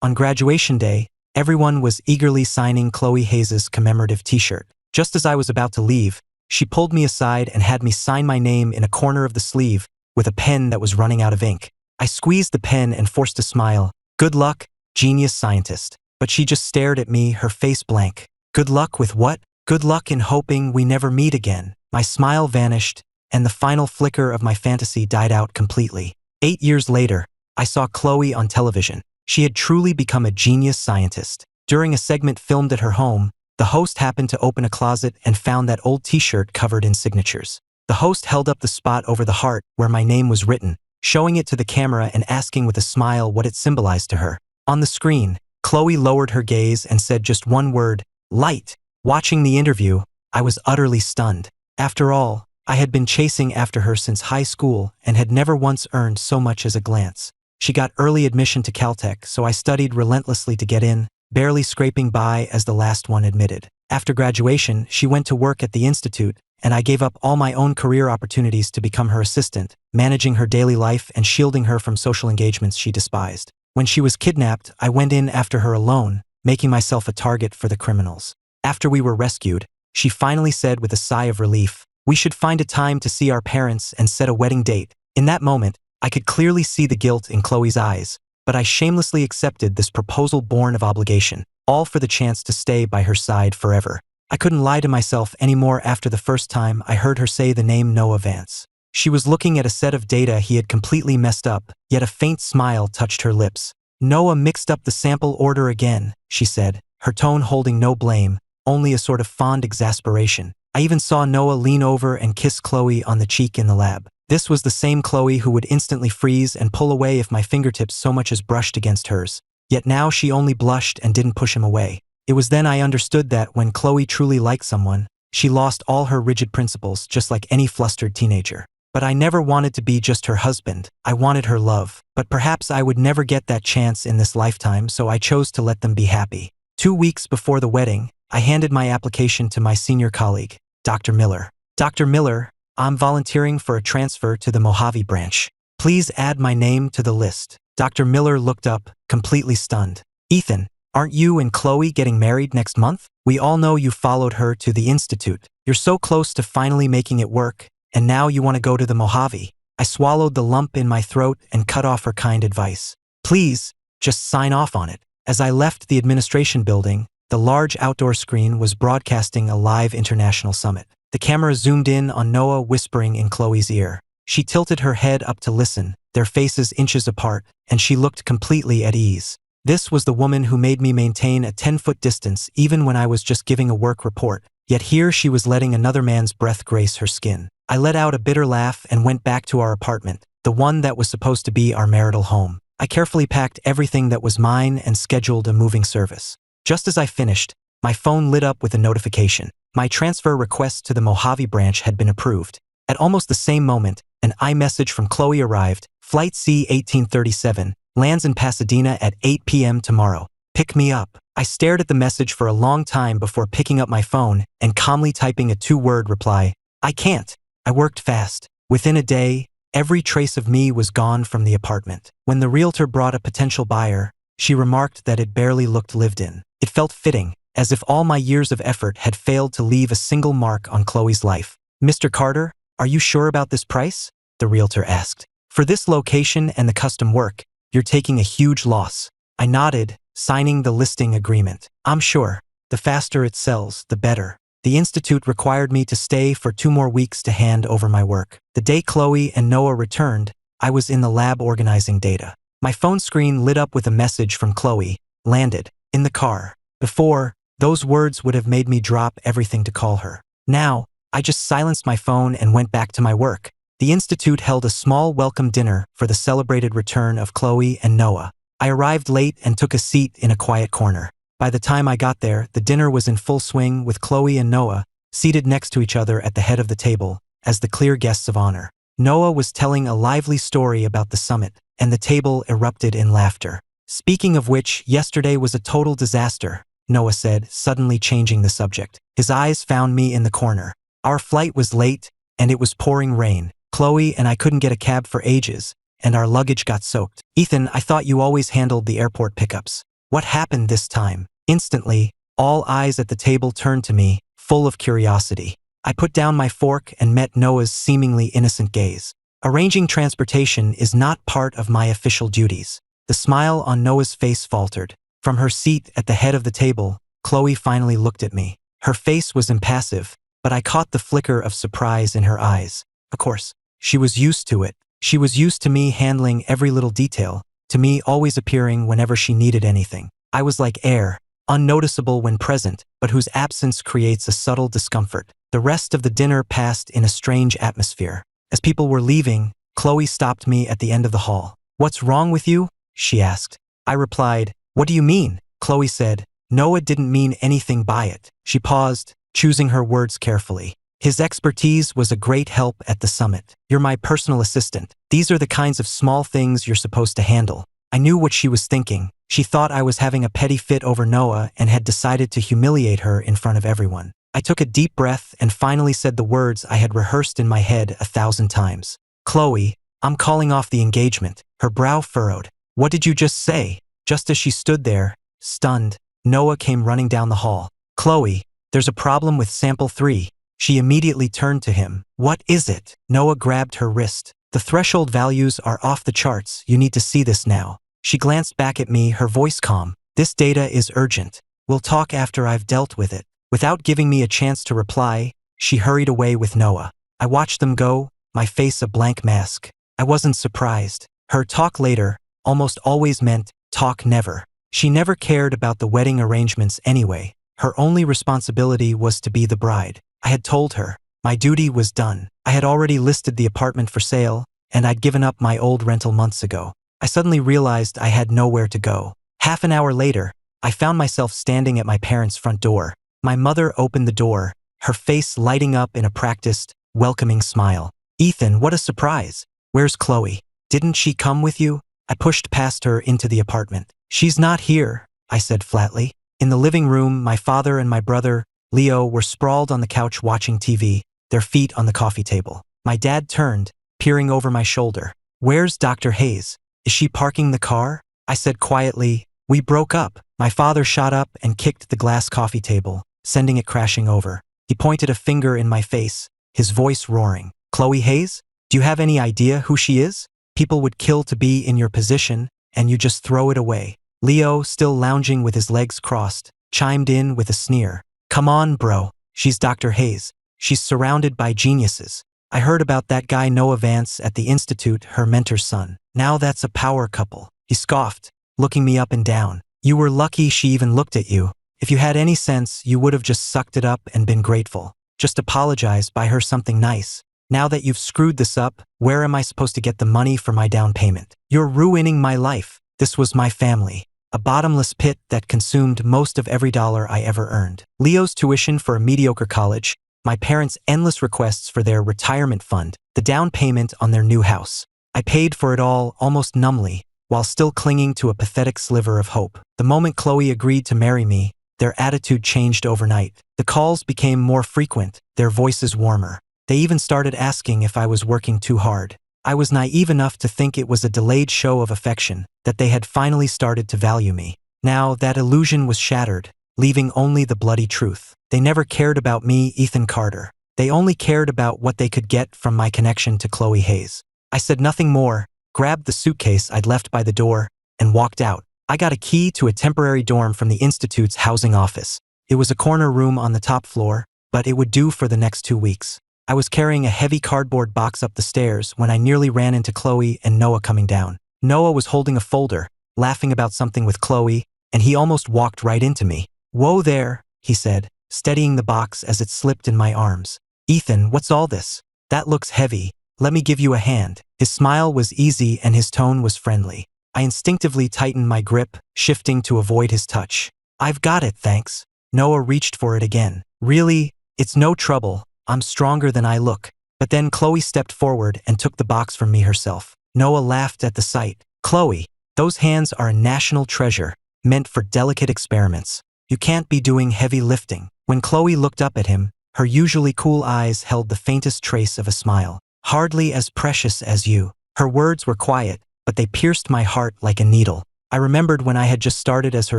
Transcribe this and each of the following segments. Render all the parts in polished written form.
On graduation day, everyone was eagerly signing Chloe Hayes' commemorative t-shirt. Just as I was about to leave, she pulled me aside and had me sign my name in a corner of the sleeve with a pen that was running out of ink. I squeezed the pen and forced a smile. Good luck, genius scientist. But she just stared at me, her face blank. Good luck with what? Good luck in hoping we never meet again. My smile vanished, and the final flicker of my fantasy died out completely. 8 years later, I saw Chloe on television. She had truly become a genius scientist. During a segment filmed at her home, the host happened to open a closet and found that old t-shirt covered in signatures. The host held up the spot over the heart where my name was written, showing it to the camera and asking with a smile what it symbolized to her. On the screen, Chloe lowered her gaze and said just one word, light. Watching the interview, I was utterly stunned. After all, I had been chasing after her since high school and had never once earned so much as a glance. She got early admission to Caltech, so I studied relentlessly to get in, barely scraping by as the last one admitted. After graduation, she went to work at the institute, and I gave up all my own career opportunities to become her assistant, managing her daily life and shielding her from social engagements she despised. When she was kidnapped, I went in after her alone, making myself a target for the criminals. After we were rescued, she finally said with a sigh of relief, "We should find a time to see our parents and set a wedding date." In that moment, I could clearly see the guilt in Chloe's eyes, but I shamelessly accepted this proposal born of obligation, all for the chance to stay by her side forever. I couldn't lie to myself anymore after the first time I heard her say the name Noah Vance. She was looking at a set of data he had completely messed up, yet a faint smile touched her lips. "Noah mixed up the sample order again," she said, her tone holding no blame, only a sort of fond exasperation. I even saw Noah lean over and kiss Chloe on the cheek in the lab. This was the same Chloe who would instantly freeze and pull away if my fingertips so much as brushed against hers. Yet now she only blushed and didn't push him away. It was then I understood that when Chloe truly liked someone, she lost all her rigid principles, just like any flustered teenager. But I never wanted to be just her husband. I wanted her love. But perhaps I would never get that chance in this lifetime, so I chose to let them be happy. 2 weeks before the wedding, I handed my application to my senior colleague, Dr. Miller. "Dr. Miller, I'm volunteering for a transfer to the Mojave branch. Please add my name to the list." Dr. Miller looked up, completely stunned. "Ethan, aren't you and Chloe getting married next month? We all know you followed her to the institute. You're so close to finally making it work, and now you want to go to the Mojave." I swallowed the lump in my throat and cut off her kind advice. "Please, just sign off on it." As I left the administration building, the large outdoor screen was broadcasting a live international summit. The camera zoomed in on Noah whispering in Chloe's ear. She tilted her head up to listen, their faces inches apart, and she looked completely at ease. This was the woman who made me maintain a 10-foot distance even when I was just giving a work report, yet here she was letting another man's breath grace her skin. I let out a bitter laugh and went back to our apartment, the one that was supposed to be our marital home. I carefully packed everything that was mine and scheduled a moving service. Just as I finished, my phone lit up with a notification. My transfer request to the Mojave branch had been approved. At almost the same moment, an iMessage from Chloe arrived. "Flight C-1837, lands in Pasadena at 8 p.m. tomorrow. Pick me up." I stared at the message for a long time before picking up my phone and calmly typing a 2-word reply. "I can't." I worked fast. Within a day, every trace of me was gone from the apartment. When the realtor brought a potential buyer, she remarked that it barely looked lived in. It felt fitting, as if all my years of effort had failed to leave a single mark on Chloe's life. "Mr. Carter, are you sure about this price?" the realtor asked. "For this location and the custom work, you're taking a huge loss." I nodded, signing the listing agreement. "I'm sure. The faster it sells, the better." The institute required me to stay for 2 more weeks to hand over my work. The day Chloe and Noah returned, I was in the lab organizing data. My phone screen lit up with a message from Chloe, "Landed, in the car." Before, those words would have made me drop everything to call her. Now, I just silenced my phone and went back to my work. The institute held a small welcome dinner for the celebrated return of Chloe and Noah. I arrived late and took a seat in a quiet corner. By the time I got there, the dinner was in full swing with Chloe and Noah seated next to each other at the head of the table as the clear guests of honor. Noah was telling a lively story about the summit, and the table erupted in laughter. "Speaking of which, yesterday was a total disaster," Noah said, suddenly changing the subject. His eyes found me in the corner. "Our flight was late, and it was pouring rain. Chloe and I couldn't get a cab for ages, and our luggage got soaked. Ethan, I thought you always handled the airport pickups." What happened this time? Instantly, all eyes at the table turned to me, full of curiosity. I put down my fork and met Noah's seemingly innocent gaze. Arranging transportation is not part of my official duties. The smile on Noah's face faltered. From her seat at the head of the table, Chloe finally looked at me. Her face was impassive, but I caught the flicker of surprise in her eyes. Of course, she was used to it. She was used to me handling every little detail, to me always appearing whenever she needed anything. I was like air, unnoticeable when present, but whose absence creates a subtle discomfort. The rest of the dinner passed in a strange atmosphere. As people were leaving, Chloe stopped me at the end of the hall. "What's wrong with you?" she asked. I replied, "What do you mean?" Chloe said, "Noah didn't mean anything by it." She paused, choosing her words carefully. "His expertise was a great help at the summit. You're my personal assistant. These are the kinds of small things you're supposed to handle." I knew what she was thinking. She thought I was having a petty fit over Noah and had decided to humiliate her in front of everyone. I took a deep breath and finally said the words I had rehearsed in my head 1,000 times. "Chloe, I'm calling off the engagement." Her brow furrowed. "What did you just say?" Just as she stood there, stunned, Noah came running down the hall. "Chloe, there's a problem with sample 3. She immediately turned to him. "What is it?" Noah grabbed her wrist. "The threshold values are off the charts. You need to see this now." She glanced back at me, her voice calm. "This data is urgent. We'll talk after I've dealt with it." Without giving me a chance to reply, she hurried away with Noah. I watched them go, my face a blank mask. I wasn't surprised. Her talk later almost always meant talk never. She never cared about the wedding arrangements anyway. Her only responsibility was to be the bride. I had told her. My duty was done. I had already listed the apartment for sale, and I'd given up my old rental months ago. I suddenly realized I had nowhere to go. Half an hour later, I found myself standing at my parents' front door. My mother opened the door, her face lighting up in a practiced, welcoming smile. "Ethan, what a surprise. Where's Chloe? Didn't she come with you?" I pushed past her into the apartment. "She's not here," I said flatly. In the living room, my father and my brother, Leo, were sprawled on the couch watching TV, their feet on the coffee table. My dad turned, peering over my shoulder. "Where's Dr. Hayes? Is she parking the car?" I said quietly, "We broke up." My father shot up and kicked the glass coffee table, sending it crashing over. He pointed a finger in my face, his voice roaring. "Chloe Hayes? Do you have any idea who she is? People would kill to be in your position, and you just throw it away." Leo, still lounging with his legs crossed, chimed in with a sneer. "Come on, bro. She's Dr. Hayes. She's surrounded by geniuses. I heard about that guy Noah Vance at the Institute, her mentor's son. Now that's a power couple." He scoffed, looking me up and down. "You were lucky she even looked at you. If you had any sense, you would have just sucked it up and been grateful. Just apologize, buy her something nice. Now that you've screwed this up, where am I supposed to get the money for my down payment? You're ruining my life." This was my family. A bottomless pit that consumed most of every dollar I ever earned. Leo's tuition for a mediocre college, my parents' endless requests for their retirement fund, the down payment on their new house. I paid for it all almost numbly, while still clinging to a pathetic sliver of hope. The moment Chloe agreed to marry me, their attitude changed overnight. The calls became more frequent, their voices warmer. They even started asking if I was working too hard. I was naive enough to think it was a delayed show of affection, that they had finally started to value me. Now that illusion was shattered, leaving only the bloody truth. They never cared about me, Ethan Carter. They only cared about what they could get from my connection to Chloe Hayes. I said nothing more, grabbed the suitcase I'd left by the door, and walked out. I got a key to a temporary dorm from the Institute's housing office. It was a corner room on the top floor, but it would do for the next 2 weeks. I was carrying a heavy cardboard box up the stairs when I nearly ran into Chloe and Noah coming down. Noah was holding a folder, laughing about something with Chloe, and he almost walked right into me. "Whoa there," he said, steadying the box as it slipped in my arms. "Ethan, what's all this? That looks heavy. Let me give you a hand." His smile was easy and his tone was friendly. I instinctively tightened my grip, shifting to avoid his touch. "I've got it, thanks." Noah reached for it again. "Really? It's no trouble. I'm stronger than I look." But then Chloe stepped forward and took the box from me herself. Noah laughed at the sight. "Chloe, those hands are a national treasure, meant for delicate experiments. You can't be doing heavy lifting." When Chloe looked up at him, her usually cool eyes held the faintest trace of a smile. "Hardly as precious as you." Her words were quiet, but they pierced my heart like a needle. I remembered when I had just started as her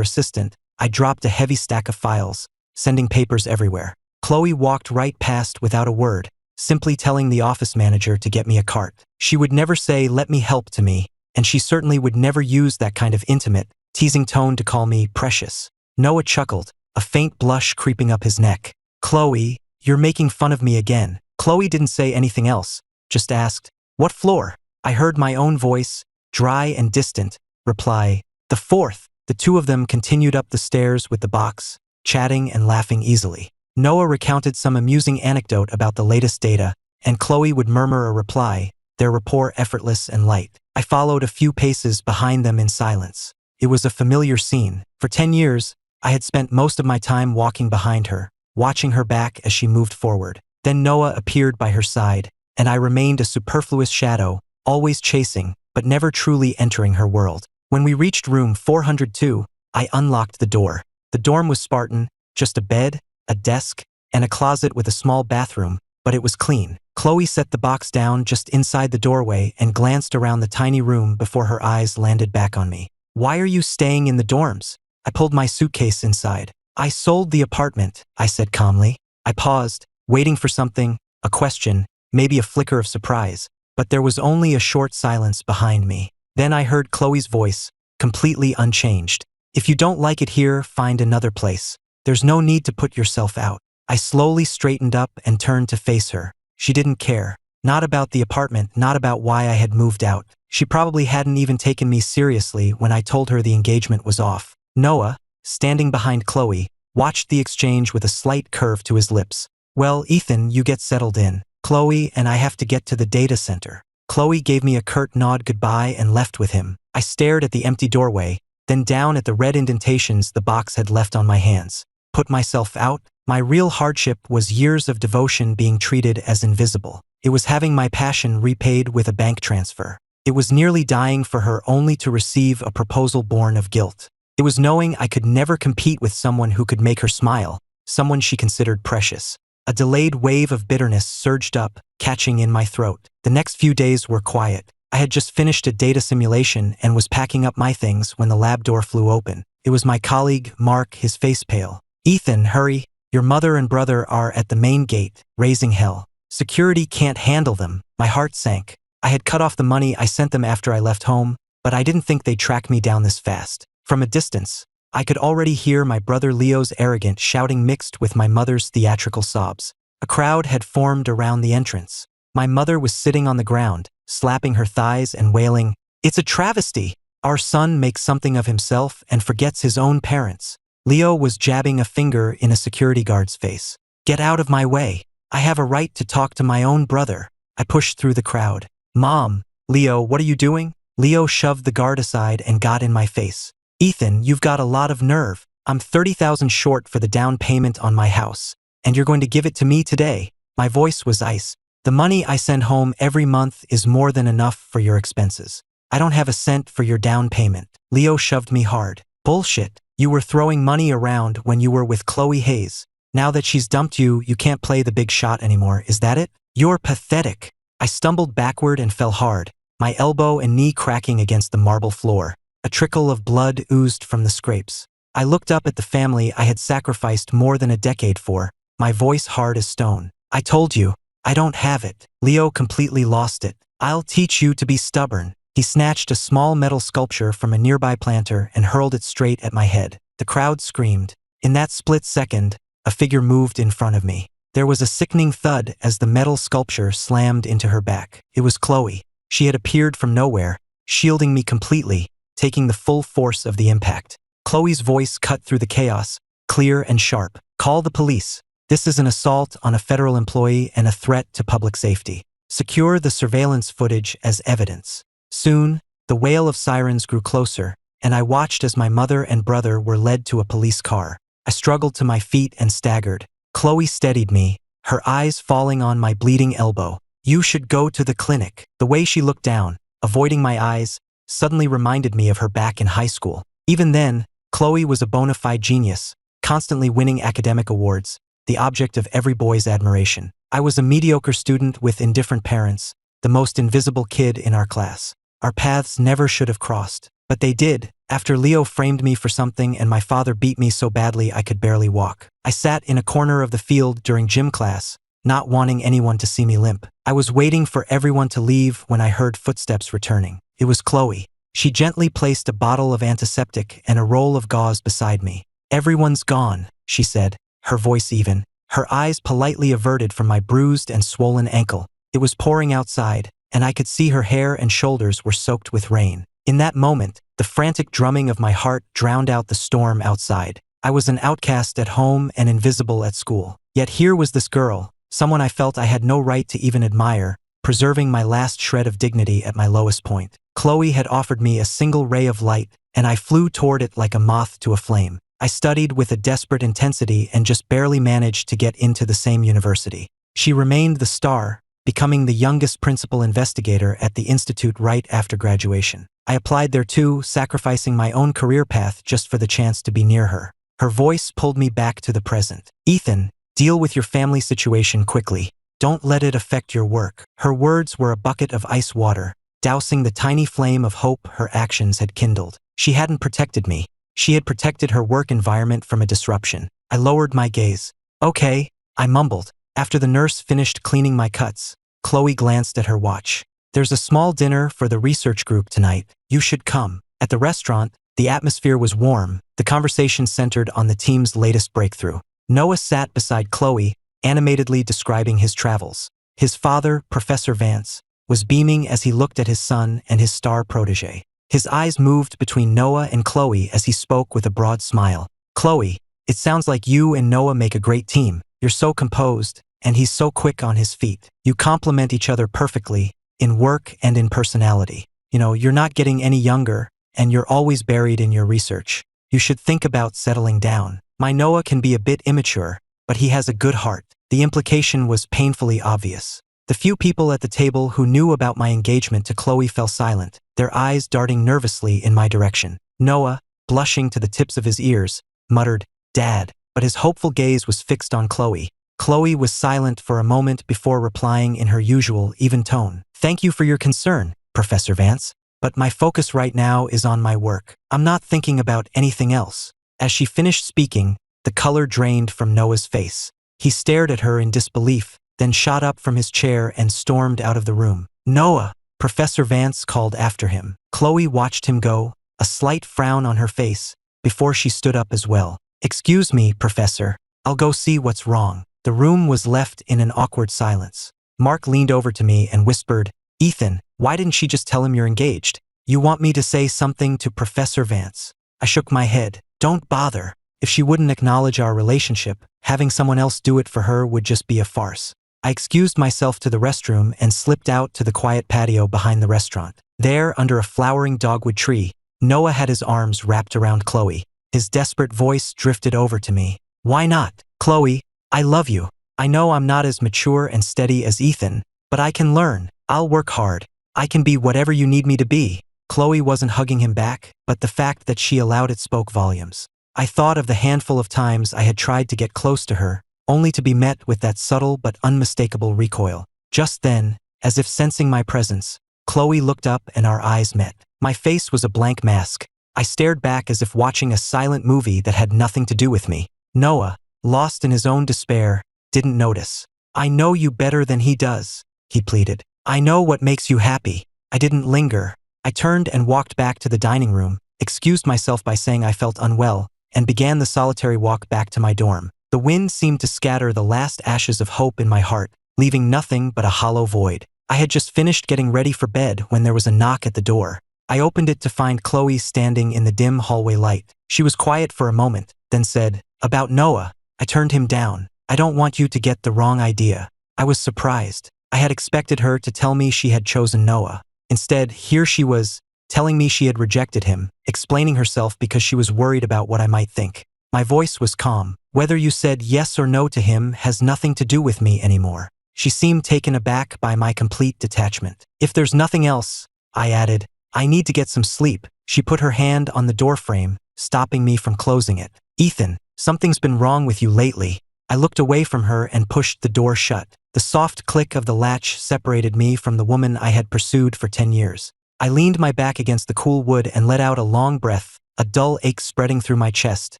assistant, I dropped a heavy stack of files, sending papers everywhere. Chloe walked right past without a word, simply telling the office manager to get me a cart. She would never say, "Let me help" to me, and she certainly would never use that kind of intimate, teasing tone to call me precious. Noah chuckled, a faint blush creeping up his neck. "Chloe, you're making fun of me again." Chloe didn't say anything else, just asked, "What floor?" I heard my own voice, dry and distant, reply, "The fourth." The two of them continued up the stairs with the box, chatting and laughing easily. Noah recounted some amusing anecdote about the latest data, and Chloe would murmur a reply, their rapport effortless and light. I followed a few paces behind them in silence. It was a familiar scene. For 10 years, I had spent most of my time walking behind her, watching her back as she moved forward. Then Noah appeared by her side, and I remained a superfluous shadow, always chasing, but never truly entering her world. When we reached room 402, I unlocked the door. The dorm was Spartan, just a bed, a desk, and a closet with a small bathroom, but it was clean. Chloe set the box down just inside the doorway and glanced around the tiny room before her eyes landed back on me. "Why are you staying in the dorms?" I pulled my suitcase inside. "I sold the apartment," I said calmly. I paused, waiting for something, a question, maybe a flicker of surprise, but there was only a short silence behind me. Then I heard Chloe's voice, completely unchanged. "If you don't like it here, find another place. There's no need to put yourself out." I slowly straightened up and turned to face her. She didn't care. Not about the apartment, not about why I had moved out. She probably hadn't even taken me seriously when I told her the engagement was off. Noah, standing behind Chloe, watched the exchange with a slight curve to his lips. "Well, Ethan, you get settled in. Chloe and I have to get to the data center." Chloe gave me a curt nod goodbye and left with him. I stared at the empty doorway, then down at the red indentations the box had left on my hands. Put myself out? My real hardship was years of devotion being treated as invisible. It was having my passion repaid with a bank transfer. It was nearly dying for her only to receive a proposal born of guilt. It was knowing I could never compete with someone who could make her smile, someone she considered precious. A delayed wave of bitterness surged up, catching in my throat. The next few days were quiet. I had just finished a data simulation and was packing up my things when the lab door flew open. It was my colleague, Mark, his face pale. "Ethan, hurry. Your mother and brother are at the main gate, raising hell. Security can't handle them." My heart sank. I had cut off the money I sent them after I left home, but I didn't think they'd track me down this fast. From a distance, I could already hear my brother Leo's arrogant shouting mixed with my mother's theatrical sobs. A crowd had formed around the entrance. My mother was sitting on the ground, slapping her thighs and wailing, "It's a travesty! Our son makes something of himself and forgets his own parents." Leo was jabbing a finger in a security guard's face. "Get out of my way. I have a right to talk to my own brother." I pushed through the crowd. "Mom, Leo, what are you doing?" Leo shoved the guard aside and got in my face. "Ethan, you've got a lot of nerve. I'm 30,000 short for the down payment on my house, and you're going to give it to me today." My voice was ice. "The money I send home every month is more than enough for your expenses. I don't have a cent for your down payment." Leo shoved me hard. "Bullshit. You were throwing money around when you were with Chloe Hayes. Now that she's dumped you, you can't play the big shot anymore, is that it? You're pathetic." I stumbled backward and fell hard, my elbow and knee cracking against the marble floor. A trickle of blood oozed from the scrapes. I looked up at the family I had sacrificed more than a decade for, my voice hard as stone. "I told you, I don't have it." Leo completely lost it. "I'll teach you to be stubborn." He snatched a small metal sculpture from a nearby planter and hurled it straight at my head. The crowd screamed. In that split second, a figure moved in front of me. There was a sickening thud as the metal sculpture slammed into her back. It was Chloe. She had appeared from nowhere, shielding me completely, taking the full force of the impact. Chloe's voice cut through the chaos, clear and sharp. "Call the police. This is an assault on a federal employee and a threat to public safety. Secure the surveillance footage as evidence." Soon, the wail of sirens grew closer, and I watched as my mother and brother were led to a police car. I struggled to my feet and staggered. Chloe steadied me, her eyes falling on my bleeding elbow. "You should go to the clinic." The way she looked down, avoiding my eyes, suddenly reminded me of her back in high school. Even then, Chloe was a bona fide genius, constantly winning academic awards, the object of every boy's admiration. I was a mediocre student with indifferent parents, the most invisible kid in our class. Our paths never should have crossed. But they did, after Leo framed me for something and my father beat me so badly I could barely walk. I sat in a corner of the field during gym class, not wanting anyone to see me limp. I was waiting for everyone to leave when I heard footsteps returning. It was Chloe. She gently placed a bottle of antiseptic and a roll of gauze beside me. "Everyone's gone," she said, her voice even, her eyes politely averted from my bruised and swollen ankle. It was pouring outside, and I could see her hair and shoulders were soaked with rain. In that moment, the frantic drumming of my heart drowned out the storm outside. I was an outcast at home and invisible at school. Yet here was this girl, someone I felt I had no right to even admire, preserving my last shred of dignity at my lowest point. Chloe had offered me a single ray of light, and I flew toward it like a moth to a flame. I studied with a desperate intensity and just barely managed to get into the same university. She remained the star, becoming the youngest principal investigator at the institute right after graduation. I applied there too, sacrificing my own career path just for the chance to be near her. Her voice pulled me back to the present. "Ethan, deal with your family situation quickly. Don't let it affect your work." Her words were a bucket of ice water, dousing the tiny flame of hope her actions had kindled. She hadn't protected me. She had protected her work environment from a disruption. I lowered my gaze. "Okay," I mumbled. After the nurse finished cleaning my cuts, Chloe glanced at her watch. "There's a small dinner for the research group tonight. You should come." At the restaurant, the atmosphere was warm. The conversation centered on the team's latest breakthrough. Noah sat beside Chloe, animatedly describing his travels. His father, Professor Vance, was beaming as he looked at his son and his star protege. His eyes moved between Noah and Chloe as he spoke with a broad smile. "Chloe, it sounds like you and Noah make a great team. You're so composed, and he's so quick on his feet. You complement each other perfectly, in work and in personality. You're not getting any younger, and you're always buried in your research. You should think about settling down. My Noah can be a bit immature, but he has a good heart." The implication was painfully obvious. The few people at the table who knew about my engagement to Chloe fell silent, their eyes darting nervously in my direction. Noah, blushing to the tips of his ears, muttered, "Dad," but his hopeful gaze was fixed on Chloe. Chloe was silent for a moment before replying in her usual, even tone. "Thank you for your concern, Professor Vance, but my focus right now is on my work. I'm not thinking about anything else." As she finished speaking, the color drained from Noah's face. He stared at her in disbelief, then shot up from his chair and stormed out of the room. "Noah!" Professor Vance called after him. Chloe watched him go, a slight frown on her face, before she stood up as well. "Excuse me, Professor. I'll go see what's wrong." The room was left in an awkward silence. Mark leaned over to me and whispered, "Ethan, why didn't she just tell him you're engaged? You want me to say something to Professor Vance?" I shook my head. "Don't bother. If she wouldn't acknowledge our relationship, having someone else do it for her would just be a farce." I excused myself to the restroom and slipped out to the quiet patio behind the restaurant. There, under a flowering dogwood tree, Noah had his arms wrapped around Chloe. His desperate voice drifted over to me. "Why not? Chloe, I love you. I know I'm not as mature and steady as Ethan, but I can learn. I'll work hard. I can be whatever you need me to be." Chloe wasn't hugging him back, but the fact that she allowed it spoke volumes. I thought of the handful of times I had tried to get close to her, only to be met with that subtle but unmistakable recoil. Just then, as if sensing my presence, Chloe looked up and our eyes met. My face was a blank mask. I stared back as if watching a silent movie that had nothing to do with me. Noah, lost in his own despair, didn't notice. "I know you better than he does," he pleaded. "I know what makes you happy." I didn't linger. I turned and walked back to the dining room, excused myself by saying I felt unwell, and began the solitary walk back to my dorm. The wind seemed to scatter the last ashes of hope in my heart, leaving nothing but a hollow void. I had just finished getting ready for bed when there was a knock at the door. I opened it to find Chloe standing in the dim hallway light. She was quiet for a moment, then said, "About Noah." I turned him down. "I don't want you to get the wrong idea." I was surprised. I had expected her to tell me she had chosen Noah. Instead, here she was, telling me she had rejected him, explaining herself because she was worried about what I might think. My voice was calm. "Whether you said yes or no to him has nothing to do with me anymore." She seemed taken aback by my complete detachment. "If there's nothing else," I added, "I need to get some sleep." She put her hand on the doorframe, stopping me from closing it. "Ethan, something's been wrong with you lately." I looked away from her and pushed the door shut. The soft click of the latch separated me from the woman I had pursued for 10 years. I leaned my back against the cool wood and let out a long breath, a dull ache spreading through my chest,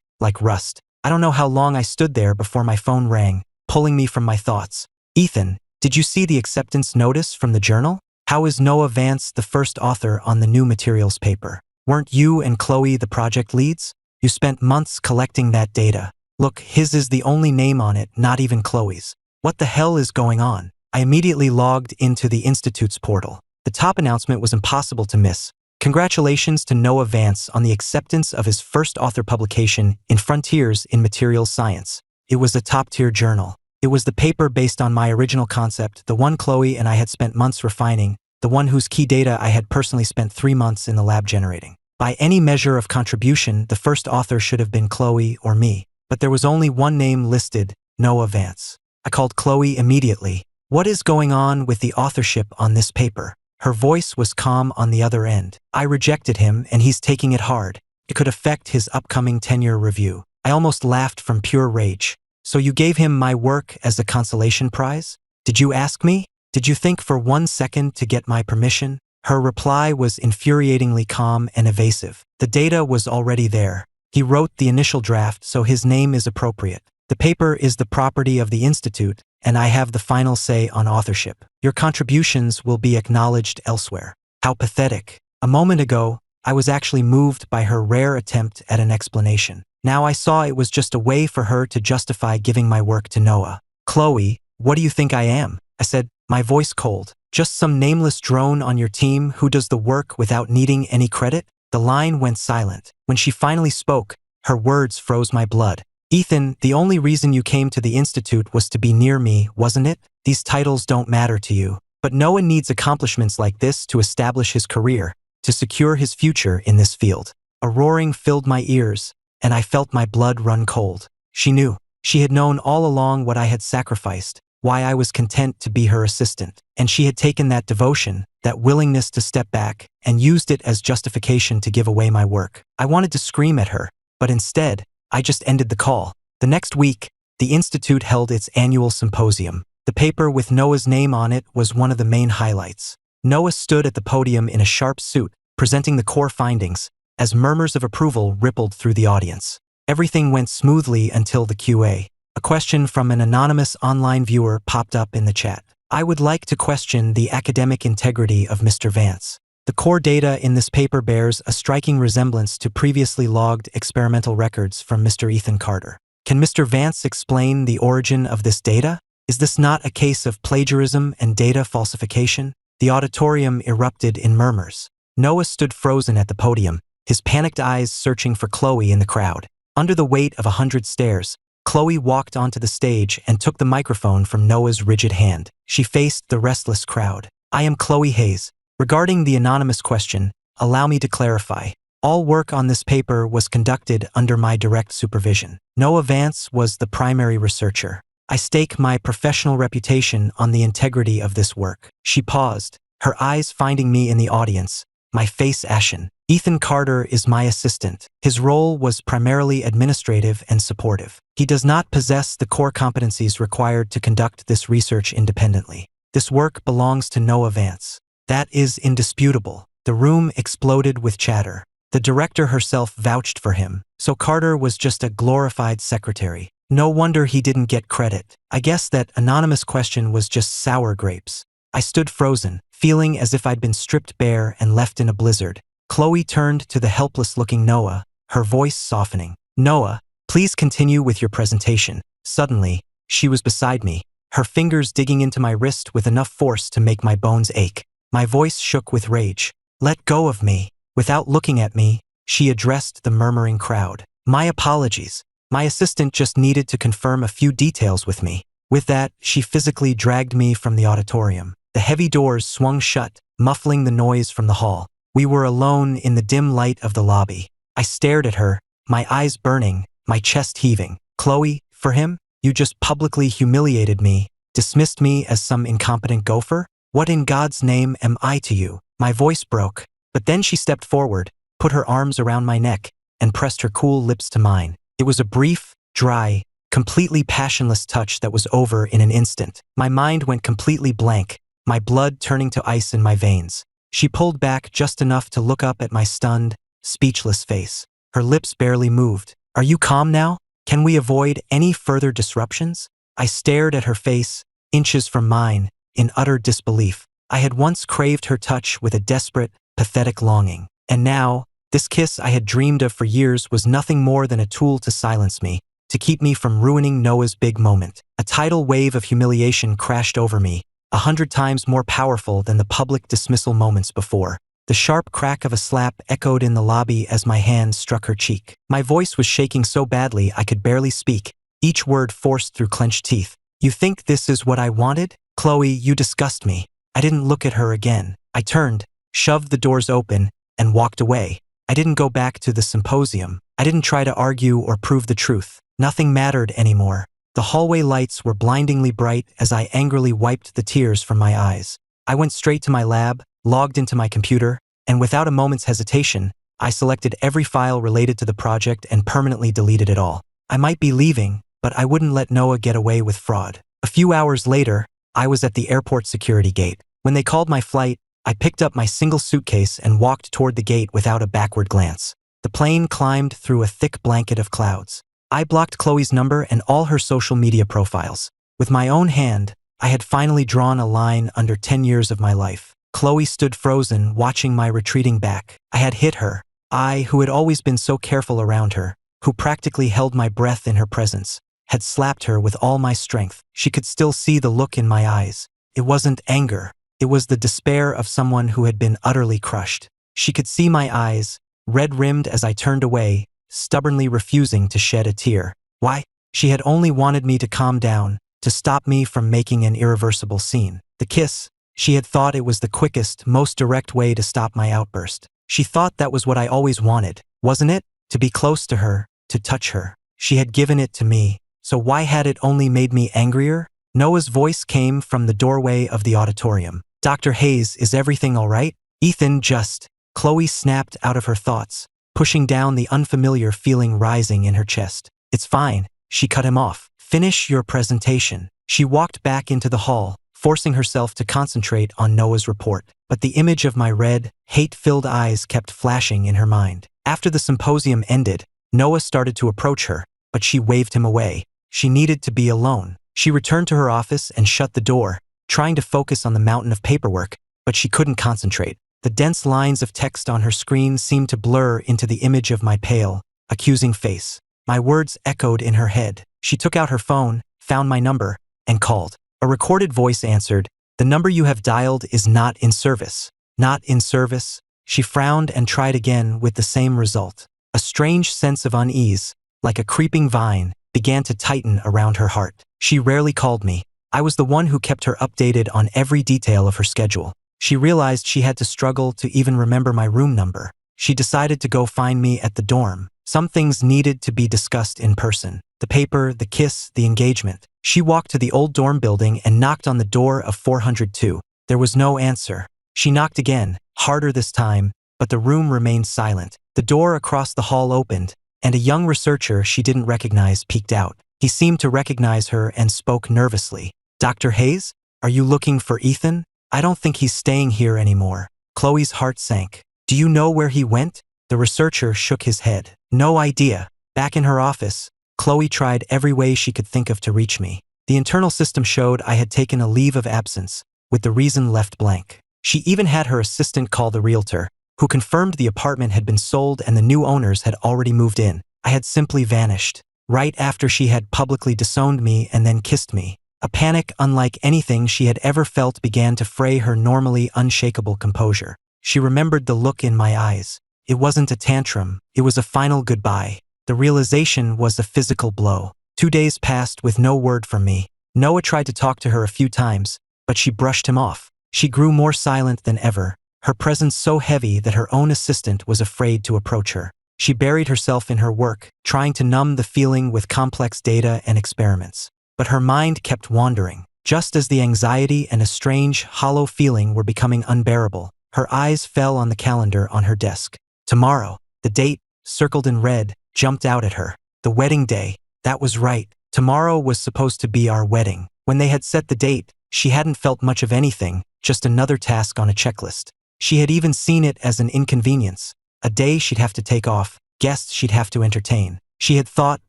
like rust. I don't know how long I stood there before my phone rang, pulling me from my thoughts. Ethan, did you see the acceptance notice from the journal? How is Noah Vance the first author on the new materials paper? Weren't you and Chloe the project leads? You spent months collecting that data. Look, his is the only name on it, not even Chloe's. What the hell is going on? I immediately logged into the Institute's portal. The top announcement was impossible to miss. Congratulations to Noah Vance on the acceptance of his first author publication in Frontiers in Materials Science. It was a top-tier journal. It was the paper based on my original concept, the one Chloe and I had spent months refining, the one whose key data I had personally spent 3 months in the lab generating. By any measure of contribution, the first author should have been Chloe or me. But there was only one name listed, Noah Vance. I called Chloe immediately. What is going on with the authorship on this paper? Her voice was calm on the other end. I rejected him, and he's taking it hard. It could affect his upcoming tenure review. I almost laughed from pure rage. So you gave him my work as a consolation prize? Did you ask me? Did you think for 1 second to get my permission? Her reply was infuriatingly calm and evasive. The data was already there. He wrote the initial draft, so his name is appropriate. The paper is the property of the Institute, and I have the final say on authorship. Your contributions will be acknowledged elsewhere. How pathetic. A moment ago, I was actually moved by her rare attempt at an explanation. Now I saw it was just a way for her to justify giving my work to Noah. Chloe, what do you think I am? I said, my voice cold. Just some nameless drone on your team who does the work without needing any credit? The line went silent. When she finally spoke, her words froze my blood. Ethan, the only reason you came to the Institute was to be near me, wasn't it? These titles don't matter to you. But Noah needs accomplishments like this to establish his career, to secure his future in this field. A roaring filled my ears, and I felt my blood run cold. She knew. She had known all along what I had sacrificed, why I was content to be her assistant. And she had taken that devotion, that willingness to step back, and used it as justification to give away my work. I wanted to scream at her, but instead, I just ended the call. The next week, the Institute held its annual symposium. The paper with Noah's name on it was one of the main highlights. Noah stood at the podium in a sharp suit, presenting the core findings, as murmurs of approval rippled through the audience. Everything went smoothly until the Q&A. A question from an anonymous online viewer popped up in the chat. I would like to question the academic integrity of Mr. Vance. The core data in this paper bears a striking resemblance to previously logged experimental records from Mr. Ethan Carter. Can Mr. Vance explain the origin of this data? Is this not a case of plagiarism and data falsification? The auditorium erupted in murmurs. Noah stood frozen at the podium, his panicked eyes searching for Chloe in the crowd. Under the weight of 100 stares, Chloe walked onto the stage and took the microphone from Noah's rigid hand. She faced the restless crowd. I am Chloe Hayes. Regarding the anonymous question, allow me to clarify. All work on this paper was conducted under my direct supervision. Noah Vance was the primary researcher. I stake my professional reputation on the integrity of this work. She paused, her eyes finding me in the audience, my face ashen. Ethan Carter is my assistant. His role was primarily administrative and supportive. He does not possess the core competencies required to conduct this research independently. This work belongs to Noah Vance. That is indisputable. The room exploded with chatter. The director herself vouched for him, so Carter was just a glorified secretary. No wonder he didn't get credit. I guess that anonymous question was just sour grapes. I stood frozen, feeling as if I'd been stripped bare and left in a blizzard. Chloe turned to the helpless-looking Noah, her voice softening. Noah, please continue with your presentation. Suddenly, she was beside me, her fingers digging into my wrist with enough force to make my bones ache. My voice shook with rage. Let go of me. Without looking at me, she addressed the murmuring crowd. My apologies. My assistant just needed to confirm a few details with me. With that, she physically dragged me from the auditorium. The heavy doors swung shut, muffling the noise from the hall. We were alone in the dim light of the lobby. I stared at her, my eyes burning, my chest heaving. Chloe, for him, you just publicly humiliated me, dismissed me as some incompetent gopher? What in God's name am I to you? My voice broke, but then she stepped forward, put her arms around my neck, and pressed her cool lips to mine. It was a brief, dry, completely passionless touch that was over in an instant. My mind went completely blank, my blood turning to ice in my veins. She pulled back just enough to look up at my stunned, speechless face. Her lips barely moved. Are you calm now? Can we avoid any further disruptions? I stared at her face, inches from mine, in utter disbelief. I had once craved her touch with a desperate, pathetic longing. And now, this kiss I had dreamed of for years was nothing more than a tool to silence me, to keep me from ruining Noah's big moment. A tidal wave of humiliation crashed over me, 100 times more powerful than the public dismissal moments before. The sharp crack of a slap echoed in the lobby as my hand struck her cheek. My voice was shaking so badly I could barely speak, each word forced through clenched teeth. You think this is what I wanted? Chloe, you disgust me. I didn't look at her again. I turned, shoved the doors open, and walked away. I didn't go back to the symposium. I didn't try to argue or prove the truth. Nothing mattered anymore. The hallway lights were blindingly bright as I angrily wiped the tears from my eyes. I went straight to my lab, logged into my computer, and without a moment's hesitation, I selected every file related to the project and permanently deleted it all. I might be leaving, but I wouldn't let Noah get away with fraud. A few hours later, I was at the airport security gate. When they called my flight, I picked up my single suitcase and walked toward the gate without a backward glance. The plane climbed through a thick blanket of clouds. I blocked Chloe's number and all her social media profiles. With my own hand, I had finally drawn a line under 10 years of my life. Chloe stood frozen, watching my retreating back. I had hit her. I, who had always been so careful around her, who practically held my breath in her presence, had slapped her with all my strength. She could still see the look in my eyes. It wasn't anger. It was the despair of someone who had been utterly crushed. She could see my eyes, red-rimmed as I turned away, stubbornly refusing to shed a tear. Why? She had only wanted me to calm down, to stop me from making an irreversible scene. The kiss, she had thought it was the quickest, most direct way to stop my outburst. She thought that was what I always wanted, wasn't it? To be close to her, to touch her. She had given it to me, so why had it only made me angrier? Noah's voice came from the doorway of the auditorium. Dr. Hayes, is everything all right? Ethan, just... Chloe snapped out of her thoughts, pushing down the unfamiliar feeling rising in her chest. It's fine, she cut him off. Finish your presentation. She walked back into the hall, forcing herself to concentrate on Noah's report. But the image of my red, hate-filled eyes kept flashing in her mind. After the symposium ended, Noah started to approach her, but she waved him away. She needed to be alone. She returned to her office and shut the door, trying to focus on the mountain of paperwork, but she couldn't concentrate. The dense lines of text on her screen seemed to blur into the image of my pale, accusing face. My words echoed in her head. She took out her phone, found my number, and called. A recorded voice answered, "The number you have dialed is not in service." Not in service? She frowned and tried again with the same result. A strange sense of unease, like a creeping vine, began to tighten around her heart. She rarely called me. I was the one who kept her updated on every detail of her schedule. She realized she had to struggle to even remember my room number. She decided to go find me at the dorm. Some things needed to be discussed in person. The paper, the kiss, the engagement. She walked to the old dorm building and knocked on the door of 402. There was no answer. She knocked again, harder this time, but the room remained silent. The door across the hall opened, and a young researcher she didn't recognize peeked out. He seemed to recognize her and spoke nervously. "Dr. Hayes? Are you looking for Ethan? I don't think he's staying here anymore." Chloe's heart sank. "Do you know where he went?" The researcher shook his head. "No idea." Back in her office, Chloe tried every way she could think of to reach me. The internal system showed I had taken a leave of absence, with the reason left blank. She even had her assistant call the realtor, who confirmed the apartment had been sold and the new owners had already moved in. I had simply vanished, right after she had publicly disowned me and then kissed me. A panic unlike anything she had ever felt began to fray her normally unshakable composure. She remembered the look in my eyes. It wasn't a tantrum, it was a final goodbye. The realization was a physical blow. 2 days passed with no word from me. Noah tried to talk to her a few times, but she brushed him off. She grew more silent than ever, her presence so heavy that her own assistant was afraid to approach her. She buried herself in her work, trying to numb the feeling with complex data and experiments. But her mind kept wandering. Just as the anxiety and a strange, hollow feeling were becoming unbearable, her eyes fell on the calendar on her desk. Tomorrow, the date, circled in red, jumped out at her. The wedding day. That was right. Tomorrow was supposed to be our wedding. When they had set the date, she hadn't felt much of anything, just another task on a checklist. She had even seen it as an inconvenience, a day she'd have to take off, guests she'd have to entertain. She had thought,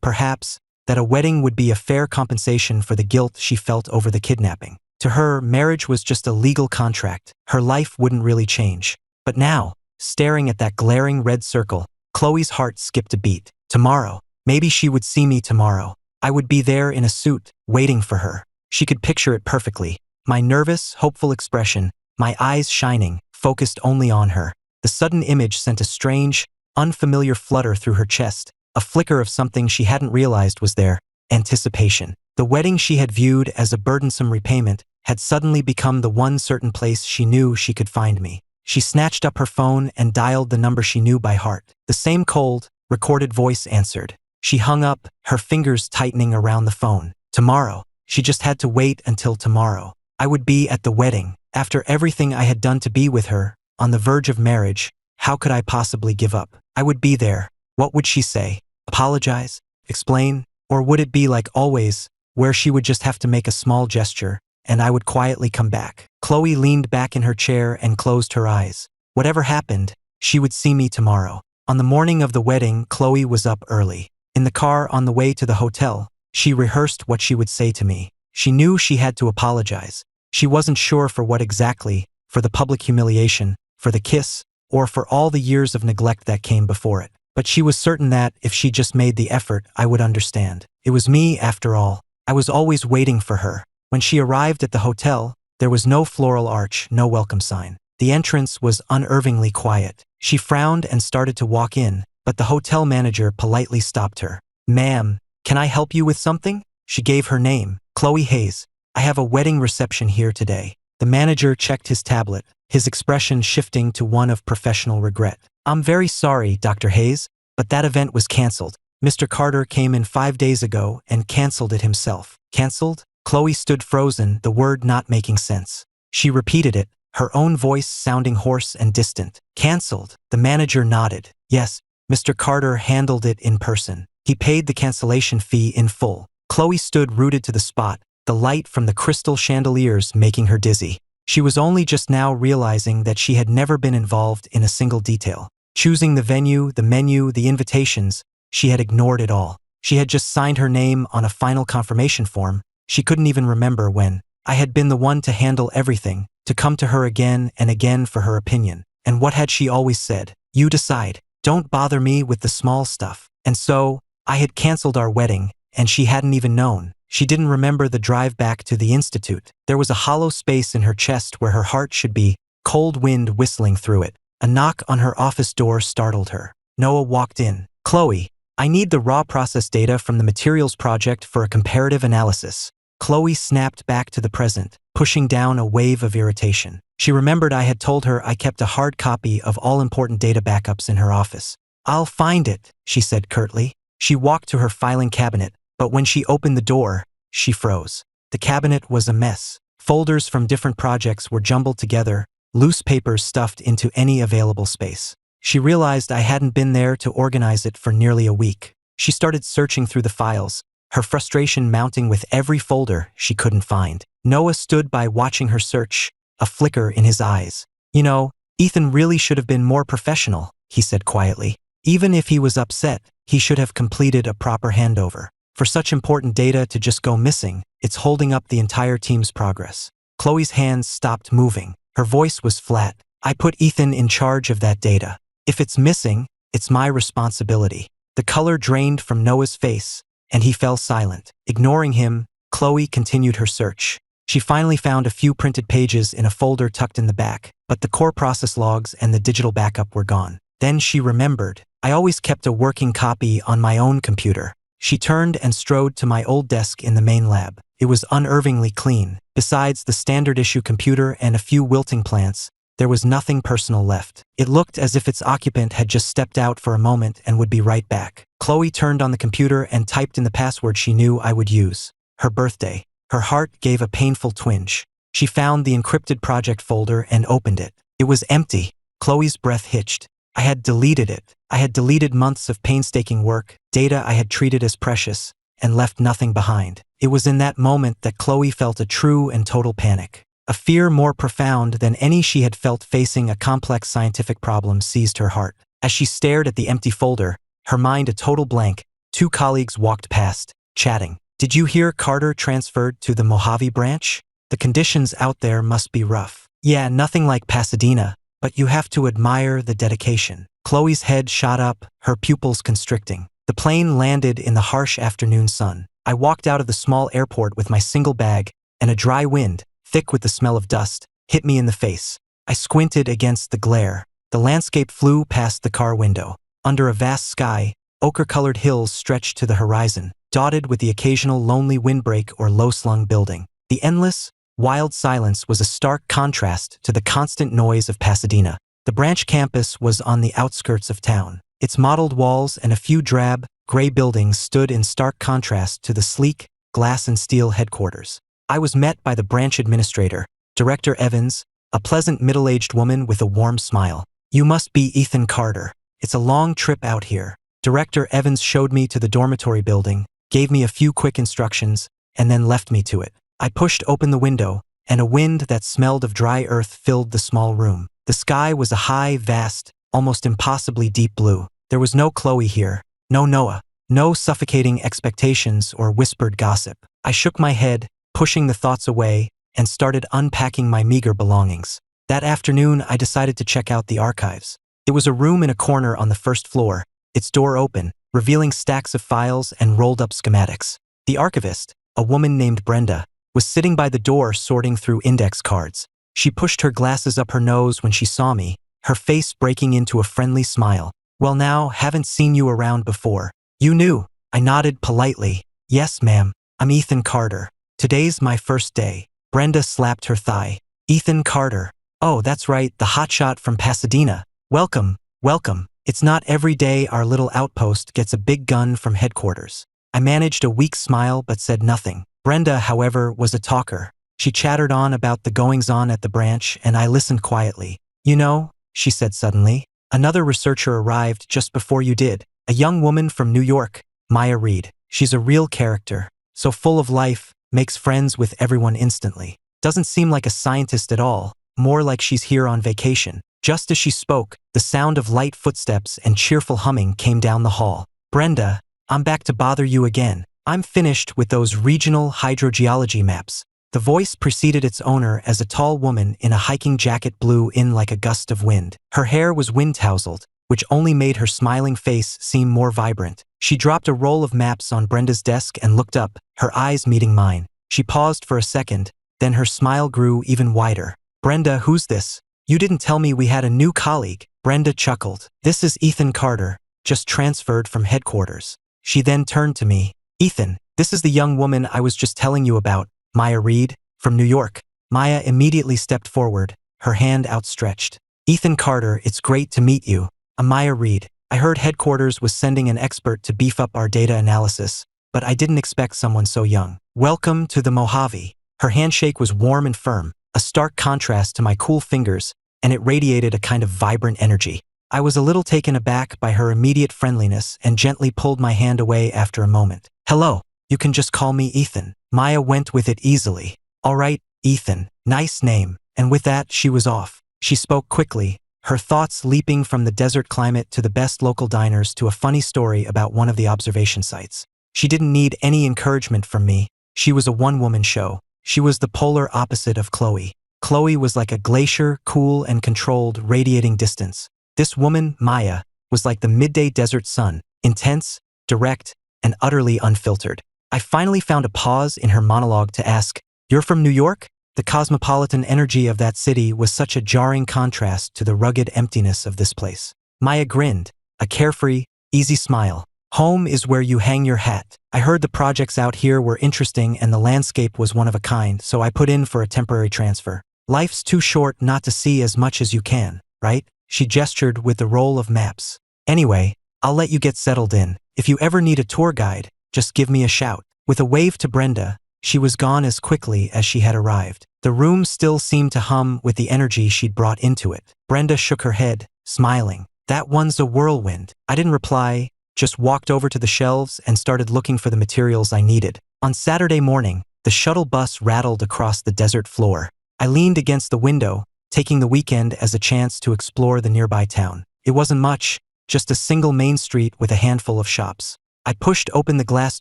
perhaps, that a wedding would be a fair compensation for the guilt she felt over the kidnapping. To her, marriage was just a legal contract. Her life wouldn't really change. But now, staring at that glaring red circle, Chloe's heart skipped a beat. Tomorrow. Maybe she would see me tomorrow. I would be there in a suit, waiting for her. She could picture it perfectly. My nervous, hopeful expression, my eyes shining, focused only on her. The sudden image sent a strange, unfamiliar flutter through her chest, a flicker of something she hadn't realized was there: anticipation. The wedding she had viewed as a burdensome repayment had suddenly become the one certain place she knew she could find me. She snatched up her phone and dialed the number she knew by heart. The same cold, recorded voice answered. She hung up, her fingers tightening around the phone. Tomorrow. She just had to wait until tomorrow. I would be at the wedding. After everything I had done to be with her, on the verge of marriage, how could I possibly give up? I would be there. What would she say? Apologize? Explain? Or would it be like always, where she would just have to make a small gesture, and I would quietly come back? Chloe leaned back in her chair and closed her eyes. Whatever happened, she would see me tomorrow. On the morning of the wedding, Chloe was up early. In the car on the way to the hotel, she rehearsed what she would say to me. She knew she had to apologize. She wasn't sure for what exactly, for the public humiliation, for the kiss, or for all the years of neglect that came before it. But she was certain that, if she just made the effort, I would understand. It was me, after all. I was always waiting for her. When she arrived at the hotel, there was no floral arch, no welcome sign. The entrance was unnervingly quiet. She frowned and started to walk in, but the hotel manager politely stopped her. "Ma'am, can I help you with something?" She gave her name, Chloe Hayes. "I have a wedding reception here today." The manager checked his tablet, his expression shifting to one of professional regret. "I'm very sorry, Dr. Hayes, but that event was canceled. Mr. Carter came in 5 days ago and canceled it himself." Canceled? Chloe stood frozen, the word not making sense. She repeated it, her own voice sounding hoarse and distant. "Canceled?" The manager nodded. "Yes, Mr. Carter handled it in person. He paid the cancellation fee in full." Chloe stood rooted to the spot, the light from the crystal chandeliers making her dizzy. She was only just now realizing that she had never been involved in a single detail. Choosing the venue, the menu, the invitations, she had ignored it all. She had just signed her name on a final confirmation form. She couldn't even remember when. I had been the one to handle everything, to come to her again and again for her opinion. And what had she always said? "You decide. Don't bother me with the small stuff." And so, I had canceled our wedding, and she hadn't even known. She didn't remember the drive back to the institute. There was a hollow space in her chest where her heart should be, cold wind whistling through it. A knock on her office door startled her. Noah walked in. "Chloe, I need the raw process data from the materials project for a comparative analysis." Chloe snapped back to the present, pushing down a wave of irritation. She remembered I had told her I kept a hard copy of all important data backups in her office. "I'll find it," she said curtly. She walked to her filing cabinet, but when she opened the door, she froze. The cabinet was a mess. Folders from different projects were jumbled together, loose papers stuffed into any available space. She realized I hadn't been there to organize it for nearly a week. She started searching through the files, her frustration mounting with every folder she couldn't find. Noah stood by watching her search, a flicker in his eyes. "You know, Ethan really should have been more professional," he said quietly. "Even if he was upset, he should have completed a proper handover. For such important data to just go missing, it's holding up the entire team's progress." Chloe's hands stopped moving. Her voice was flat. "I put Ethan in charge of that data. If it's missing, it's my responsibility." The color drained from Noah's face, and he fell silent. Ignoring him, Chloe continued her search. She finally found a few printed pages in a folder tucked in the back, but the core process logs and the digital backup were gone. Then she remembered. I always kept a working copy on my own computer. She turned and strode to my old desk in the main lab. It was unnervingly clean. Besides the standard issue computer and a few wilting plants, there was nothing personal left. It looked as if its occupant had just stepped out for a moment and would be right back. Chloe turned on the computer and typed in the password she knew I would use. Her birthday. Her heart gave a painful twinge. She found the encrypted project folder and opened it. It was empty. Chloe's breath hitched. I had deleted it. I had deleted months of painstaking work, data I had treated as precious, and left nothing behind. It was in that moment that Chloe felt a true and total panic. A fear more profound than any she had felt facing a complex scientific problem seized her heart. As she stared at the empty folder, her mind a total blank, two colleagues walked past, chatting. Did you hear Carter transferred to the Mojave branch? The conditions out there must be rough. Yeah, nothing like Pasadena, but you have to admire the dedication. Chloe's head shot up, her pupils constricting. The plane landed in the harsh afternoon sun. I walked out of the small airport with my single bag, and a dry wind, thick with the smell of dust, hit me in the face. I squinted against the glare. The landscape flew past the car window. Under a vast sky, ochre-colored hills stretched to the horizon, dotted with the occasional lonely windbreak or low-slung building. The endless, wild silence was a stark contrast to the constant noise of Pasadena. The branch campus was on the outskirts of town. Its mottled walls and a few drab, gray buildings stood in stark contrast to the sleek, glass and steel headquarters. I was met by the branch administrator, Director Evans, a pleasant middle-aged woman with a warm smile. You must be Ethan Carter. It's a long trip out here. Director Evans showed me to the dormitory building, gave me a few quick instructions, and then left me to it. I pushed open the window, and a wind that smelled of dry earth filled the small room. The sky was a high, vast, almost impossibly deep blue. There was no Chloe here, no Noah, no suffocating expectations or whispered gossip. I shook my head, pushing the thoughts away, and started unpacking my meager belongings. That afternoon, I decided to check out the archives. It was a room in a corner on the first floor, its door open, revealing stacks of files and rolled-up schematics. The archivist, a woman named Brenda, was sitting by the door sorting through index cards. She pushed her glasses up her nose when she saw me, her face breaking into a friendly smile. Well now, haven't seen you around before. You knew. I nodded politely. Yes, ma'am. I'm Ethan Carter. Today's my first day. Brenda slapped her thigh. Ethan Carter. Oh, that's right, the hotshot from Pasadena. Welcome, welcome. It's not every day our little outpost gets a big gun from headquarters. I managed a weak smile but said nothing. Brenda, however, was a talker. She chattered on about the goings-on at the branch, and I listened quietly. You know, she said suddenly, another researcher arrived just before you did. A young woman from New York, Maya Reed. She's a real character, so full of life, makes friends with everyone instantly. Doesn't seem like a scientist at all, more like she's here on vacation. Just as she spoke, the sound of light footsteps and cheerful humming came down the hall. Brenda, I'm back to bother you again. I'm finished with those regional hydrogeology maps. The voice preceded its owner as a tall woman in a hiking jacket blew in like a gust of wind. Her hair was wind-tousled, which only made her smiling face seem more vibrant. She dropped a roll of maps on Brenda's desk and looked up, her eyes meeting mine. She paused for a second, then her smile grew even wider. Brenda, who's this? You didn't tell me we had a new colleague. Brenda chuckled. This is Ethan Carter, just transferred from headquarters. She then turned to me. Ethan, this is the young woman I was just telling you about, Maya Reed, from New York. Maya immediately stepped forward, her hand outstretched. Ethan Carter, it's great to meet you. I'm Maya Reed. I heard headquarters was sending an expert to beef up our data analysis, but I didn't expect someone so young. Welcome to the Mojave. Her handshake was warm and firm, a stark contrast to my cool fingers, and it radiated a kind of vibrant energy. I was a little taken aback by her immediate friendliness and gently pulled my hand away after a moment. Hello, you can just call me Ethan. Maya went with it easily. All right, Ethan, nice name. And with that, she was off. She spoke quickly, her thoughts leaping from the desert climate to the best local diners to a funny story about one of the observation sites. She didn't need any encouragement from me. She was a one-woman show. She was the polar opposite of Chloe. Chloe was like a glacier, cool and controlled, radiating distance. This woman, Maya, was like the midday desert sun, intense, direct, and utterly unfiltered. I finally found a pause in her monologue to ask, "You're from New York?" The cosmopolitan energy of that city was such a jarring contrast to the rugged emptiness of this place. Maya grinned, a carefree, easy smile. Home is where you hang your hat. I heard the projects out here were interesting and the landscape was one of a kind, so I put in for a temporary transfer. Life's too short not to see as much as you can, right? She gestured with the roll of maps. Anyway, I'll let you get settled in. If you ever need a tour guide, just give me a shout. With a wave to Brenda, she was gone as quickly as she had arrived. The room still seemed to hum with the energy she'd brought into it. Brenda shook her head, smiling. That one's a whirlwind. I didn't reply, just walked over to the shelves and started looking for the materials I needed. On Saturday morning, the shuttle bus rattled across the desert floor. I leaned against the window, taking the weekend as a chance to explore the nearby town. It wasn't much, just a single main street with a handful of shops. I pushed open the glass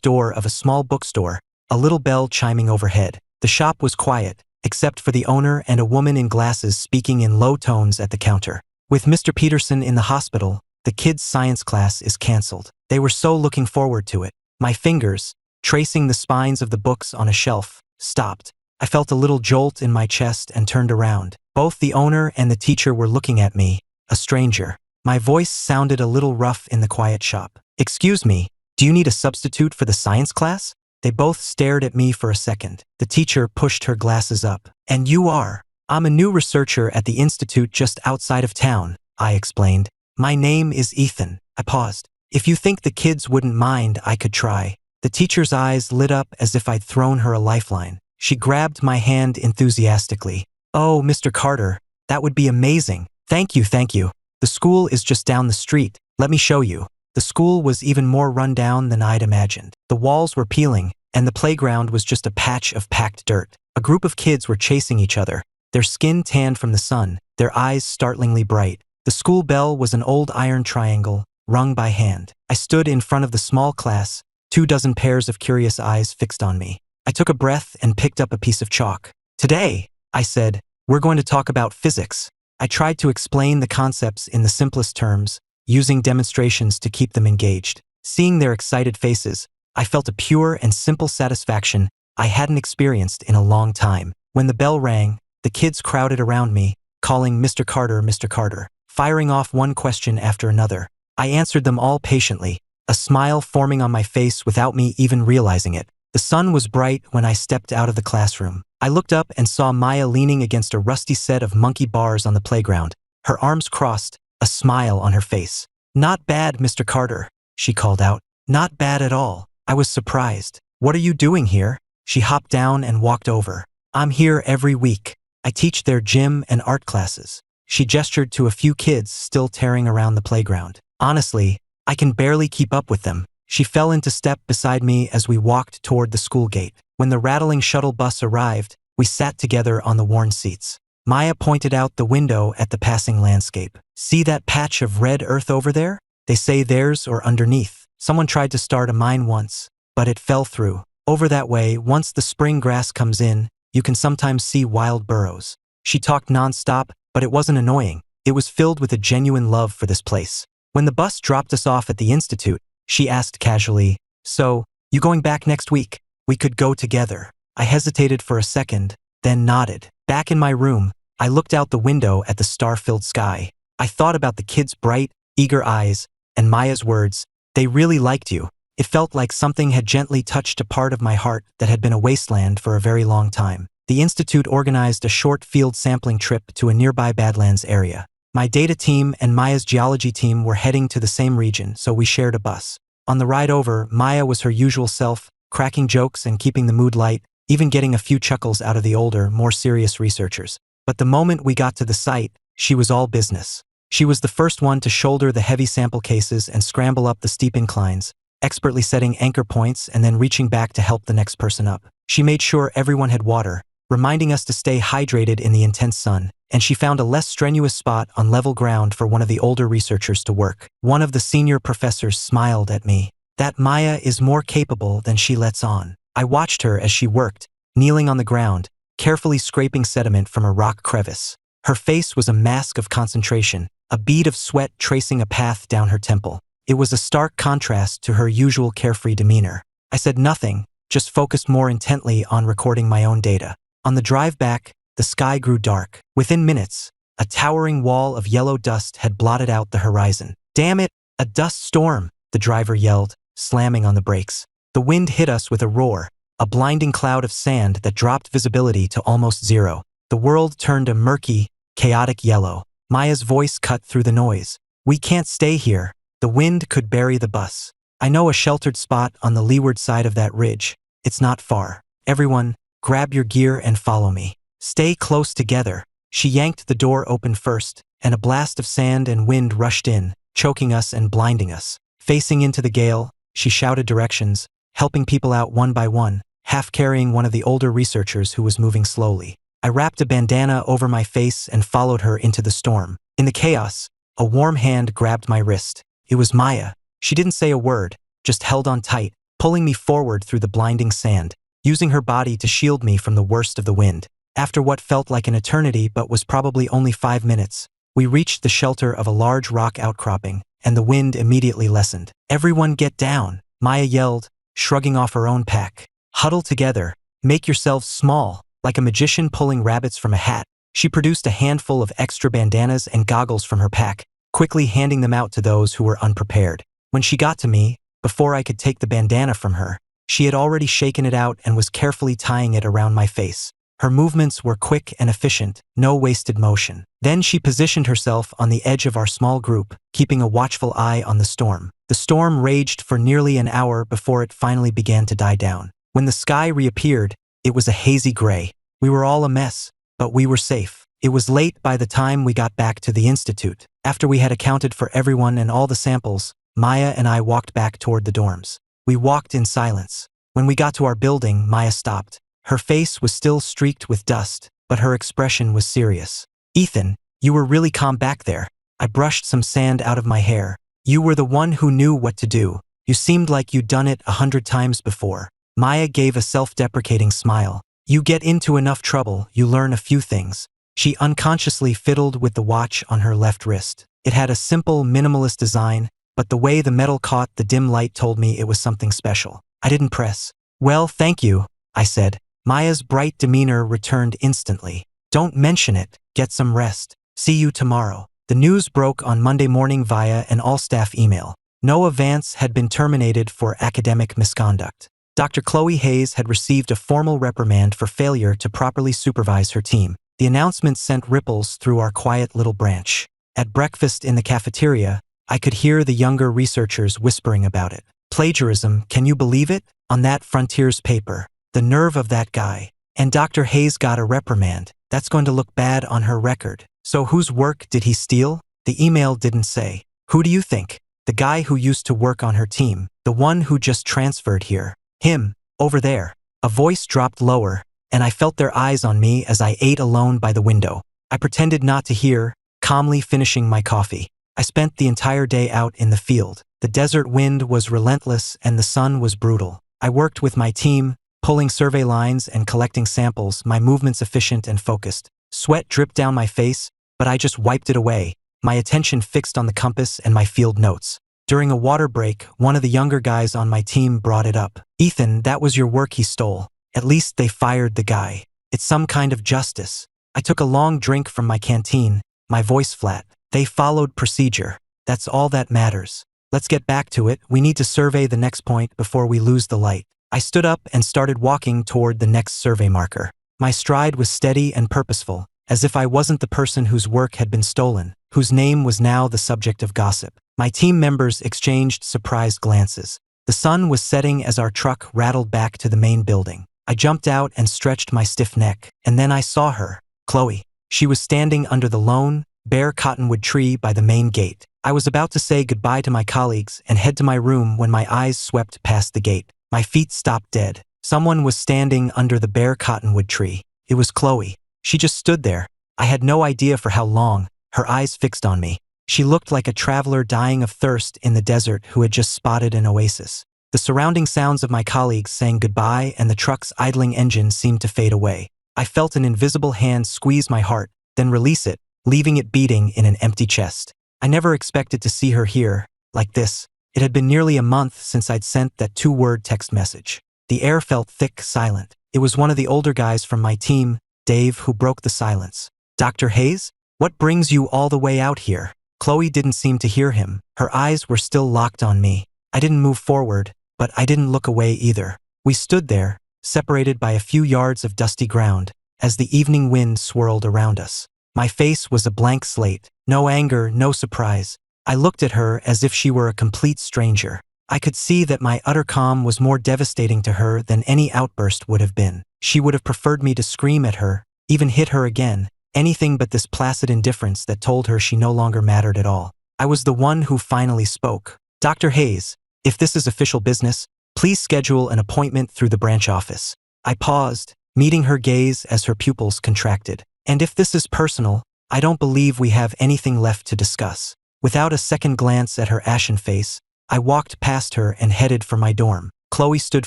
door of a small bookstore, a little bell chiming overhead. The shop was quiet, except for the owner and a woman in glasses speaking in low tones at the counter. With Mr. Peterson in the hospital, the kids' science class is canceled. They were so looking forward to it. My fingers, tracing the spines of the books on a shelf, stopped. I felt a little jolt in my chest and turned around. Both the owner and the teacher were looking at me, a stranger. My voice sounded a little rough in the quiet shop. "Excuse me, do you need a substitute for the science class?" They both stared at me for a second. The teacher pushed her glasses up. "And you are?" "I'm a new researcher at the institute just outside of town," I explained. "My name is Ethan." I paused. "If you think the kids wouldn't mind, I could try." The teacher's eyes lit up as if I'd thrown her a lifeline. She grabbed my hand enthusiastically. "Oh, Mr. Carter, that would be amazing. Thank you, thank you. The school is just down the street. Let me show you." The school was even more run down than I'd imagined. The walls were peeling, and the playground was just a patch of packed dirt. A group of kids were chasing each other, their skin tanned from the sun, their eyes startlingly bright. The school bell was an old iron triangle, rung by hand. I stood in front of the small class, 24 pairs of curious eyes fixed on me. I took a breath and picked up a piece of chalk. "Today," I said, "we're going to talk about physics." I tried to explain the concepts in the simplest terms, using demonstrations to keep them engaged. Seeing their excited faces, I felt a pure and simple satisfaction I hadn't experienced in a long time. When the bell rang, the kids crowded around me, calling Mr. Carter, Mr. Carter, firing off one question after another. I answered them all patiently, a smile forming on my face without me even realizing it. The sun was bright when I stepped out of the classroom. I looked up and saw Maya leaning against a rusty set of monkey bars on the playground, her arms crossed, a smile on her face. "Not bad, Mr. Carter," she called out. "Not bad at all." I was surprised. "What are you doing here?" She hopped down and walked over. "I'm here every week. I teach their gym and art classes." She gestured to a few kids still tearing around the playground. "Honestly, I can barely keep up with them." She fell into step beside me as we walked toward the school gate. When the rattling shuttle bus arrived, we sat together on the worn seats. Maya pointed out the window at the passing landscape. "See that patch of red earth over there? They say theirs or underneath. Someone tried to start a mine once, but it fell through. Over that way, once the spring grass comes in, you can sometimes see wild burrows." She talked nonstop, but it wasn't annoying. It was filled with a genuine love for this place. When the bus dropped us off at the institute, she asked casually, "So, you going back next week? We could go together." I hesitated for a second, then nodded. Back in my room, I looked out the window at the star-filled sky. I thought about the kids' bright, eager eyes, and Maya's words, "They really liked you." It felt like something had gently touched a part of my heart that had been a wasteland for a very long time. The institute organized a short field sampling trip to a nearby Badlands area. My data team and Maya's geology team were heading to the same region, so we shared a bus. On the ride over, Maya was her usual self, cracking jokes and keeping the mood light, even getting a few chuckles out of the older, more serious researchers. But the moment we got to the site, she was all business. She was the first one to shoulder the heavy sample cases and scramble up the steep inclines, expertly setting anchor points and then reaching back to help the next person up. She made sure everyone had water, reminding us to stay hydrated in the intense sun, and she found a less strenuous spot on level ground for one of the older researchers to work. One of the senior professors smiled at me. "That Maya is more capable than she lets on." I watched her as she worked, kneeling on the ground, carefully scraping sediment from a rock crevice. Her face was a mask of concentration, a bead of sweat tracing a path down her temple. It was a stark contrast to her usual carefree demeanor. I said nothing, just focused more intently on recording my own data. On the drive back, the sky grew dark. Within minutes, a towering wall of yellow dust had blotted out the horizon. "Damn it, a dust storm!" the driver yelled, slamming on the brakes. The wind hit us with a roar, a blinding cloud of sand that dropped visibility to almost zero. The world turned a murky, chaotic yellow. Maya's voice cut through the noise. "We can't stay here. The wind could bury the bus. I know a sheltered spot on the leeward side of that ridge. It's not far. Everyone, grab your gear and follow me. Stay close together." She yanked the door open first, and a blast of sand and wind rushed in, choking us and blinding us. Facing into the gale, she shouted directions, helping people out one by one, half carrying one of the older researchers who was moving slowly. I wrapped a bandana over my face and followed her into the storm. In the chaos, a warm hand grabbed my wrist. It was Maya. She didn't say a word, just held on tight, pulling me forward through the blinding sand, using her body to shield me from the worst of the wind. After what felt like an eternity but was probably only 5 minutes, we reached the shelter of a large rock outcropping, and the wind immediately lessened. "Everyone get down," Maya yelled, shrugging off her own pack. "Huddle together. Make yourselves small." Like a magician pulling rabbits from a hat, she produced a handful of extra bandanas and goggles from her pack, quickly handing them out to those who were unprepared. When she got to me, before I could take the bandana from her, she had already shaken it out and was carefully tying it around my face. Her movements were quick and efficient, no wasted motion. Then she positioned herself on the edge of our small group, keeping a watchful eye on the storm. The storm raged for nearly an hour before it finally began to die down. When the sky reappeared, it was a hazy gray. We were all a mess, but we were safe. It was late by the time we got back to the institute. After we had accounted for everyone and all the samples, Maya and I walked back toward the dorms. We walked in silence. When we got to our building, Maya stopped. Her face was still streaked with dust, but her expression was serious. "Ethan, you were really calm back there." I brushed some sand out of my hair. "You were the one who knew what to do. You seemed like you'd done it 100 times before." Maya gave a self-deprecating smile. "You get into enough trouble, you learn a few things." She unconsciously fiddled with the watch on her left wrist. It had a simple, minimalist design, but the way the metal caught the dim light told me it was something special. I didn't press. "Well, thank you," I said. Maya's bright demeanor returned instantly. "Don't mention it. Get some rest. See you tomorrow." The news broke on Monday morning via an all-staff email. Noah Vance had been terminated for academic misconduct. Dr. Chloe Hayes had received a formal reprimand for failure to properly supervise her team. The announcement sent ripples through our quiet little branch. At breakfast in the cafeteria, I could hear the younger researchers whispering about it. "Plagiarism, can you believe it? On that Frontiers paper. The nerve of that guy. And Dr. Hayes got a reprimand. That's going to look bad on her record. So whose work did he steal?" The email didn't say. "Who do you think?" "The guy who used to work on her team. The one who just transferred here. Him, over there." A voice dropped lower, and I felt their eyes on me as I ate alone by the window. I pretended not to hear, calmly finishing my coffee. I spent the entire day out in the field. The desert wind was relentless and the sun was brutal. I worked with my team, pulling survey lines and collecting samples, my movements efficient and focused. Sweat dripped down my face, but I just wiped it away, my attention fixed on the compass and my field notes. During a water break, one of the younger guys on my team brought it up. "Ethan, that was your work he stole. At least they fired the guy. It's some kind of justice." I took a long drink from my canteen, my voice flat. "They followed procedure. That's all that matters. Let's get back to it. We need to survey the next point before we lose the light." I stood up and started walking toward the next survey marker. My stride was steady and purposeful, as if I wasn't the person whose work had been stolen, whose name was now the subject of gossip. My team members exchanged surprised glances. The sun was setting as our truck rattled back to the main building. I jumped out and stretched my stiff neck, and then I saw her, Chloe. She was standing under the lone, bare cottonwood tree by the main gate. I was about to say goodbye to my colleagues and head to my room when my eyes swept past the gate. My feet stopped dead. Someone was standing under the bare cottonwood tree. It was Chloe. She just stood there. I had no idea for how long, her eyes fixed on me. She looked like a traveler dying of thirst in the desert who had just spotted an oasis. The surrounding sounds of my colleagues saying goodbye and the truck's idling engine seemed to fade away. I felt an invisible hand squeeze my heart, then release it, leaving it beating in an empty chest. I never expected to see her here, like this. It had been nearly a month since I'd sent that 2-word text message. The air felt thick, silent. It was one of the older guys from my team, Dave, who broke the silence. "Dr. Hayes? What brings you all the way out here?" Chloe didn't seem to hear him. Her eyes were still locked on me. I didn't move forward, but I didn't look away either. We stood there, separated by a few yards of dusty ground, as the evening wind swirled around us. My face was a blank slate. No anger, no surprise. I looked at her as if she were a complete stranger. I could see that my utter calm was more devastating to her than any outburst would have been. She would have preferred me to scream at her, even hit her again, anything but this placid indifference that told her she no longer mattered at all. I was the one who finally spoke. "Dr. Hayes, if this is official business, please schedule an appointment through the branch office." I paused, meeting her gaze as her pupils contracted. And if this is personal, I don't believe we have anything left to discuss. Without a second glance at her ashen face, I walked past her and headed for my dorm. Chloe stood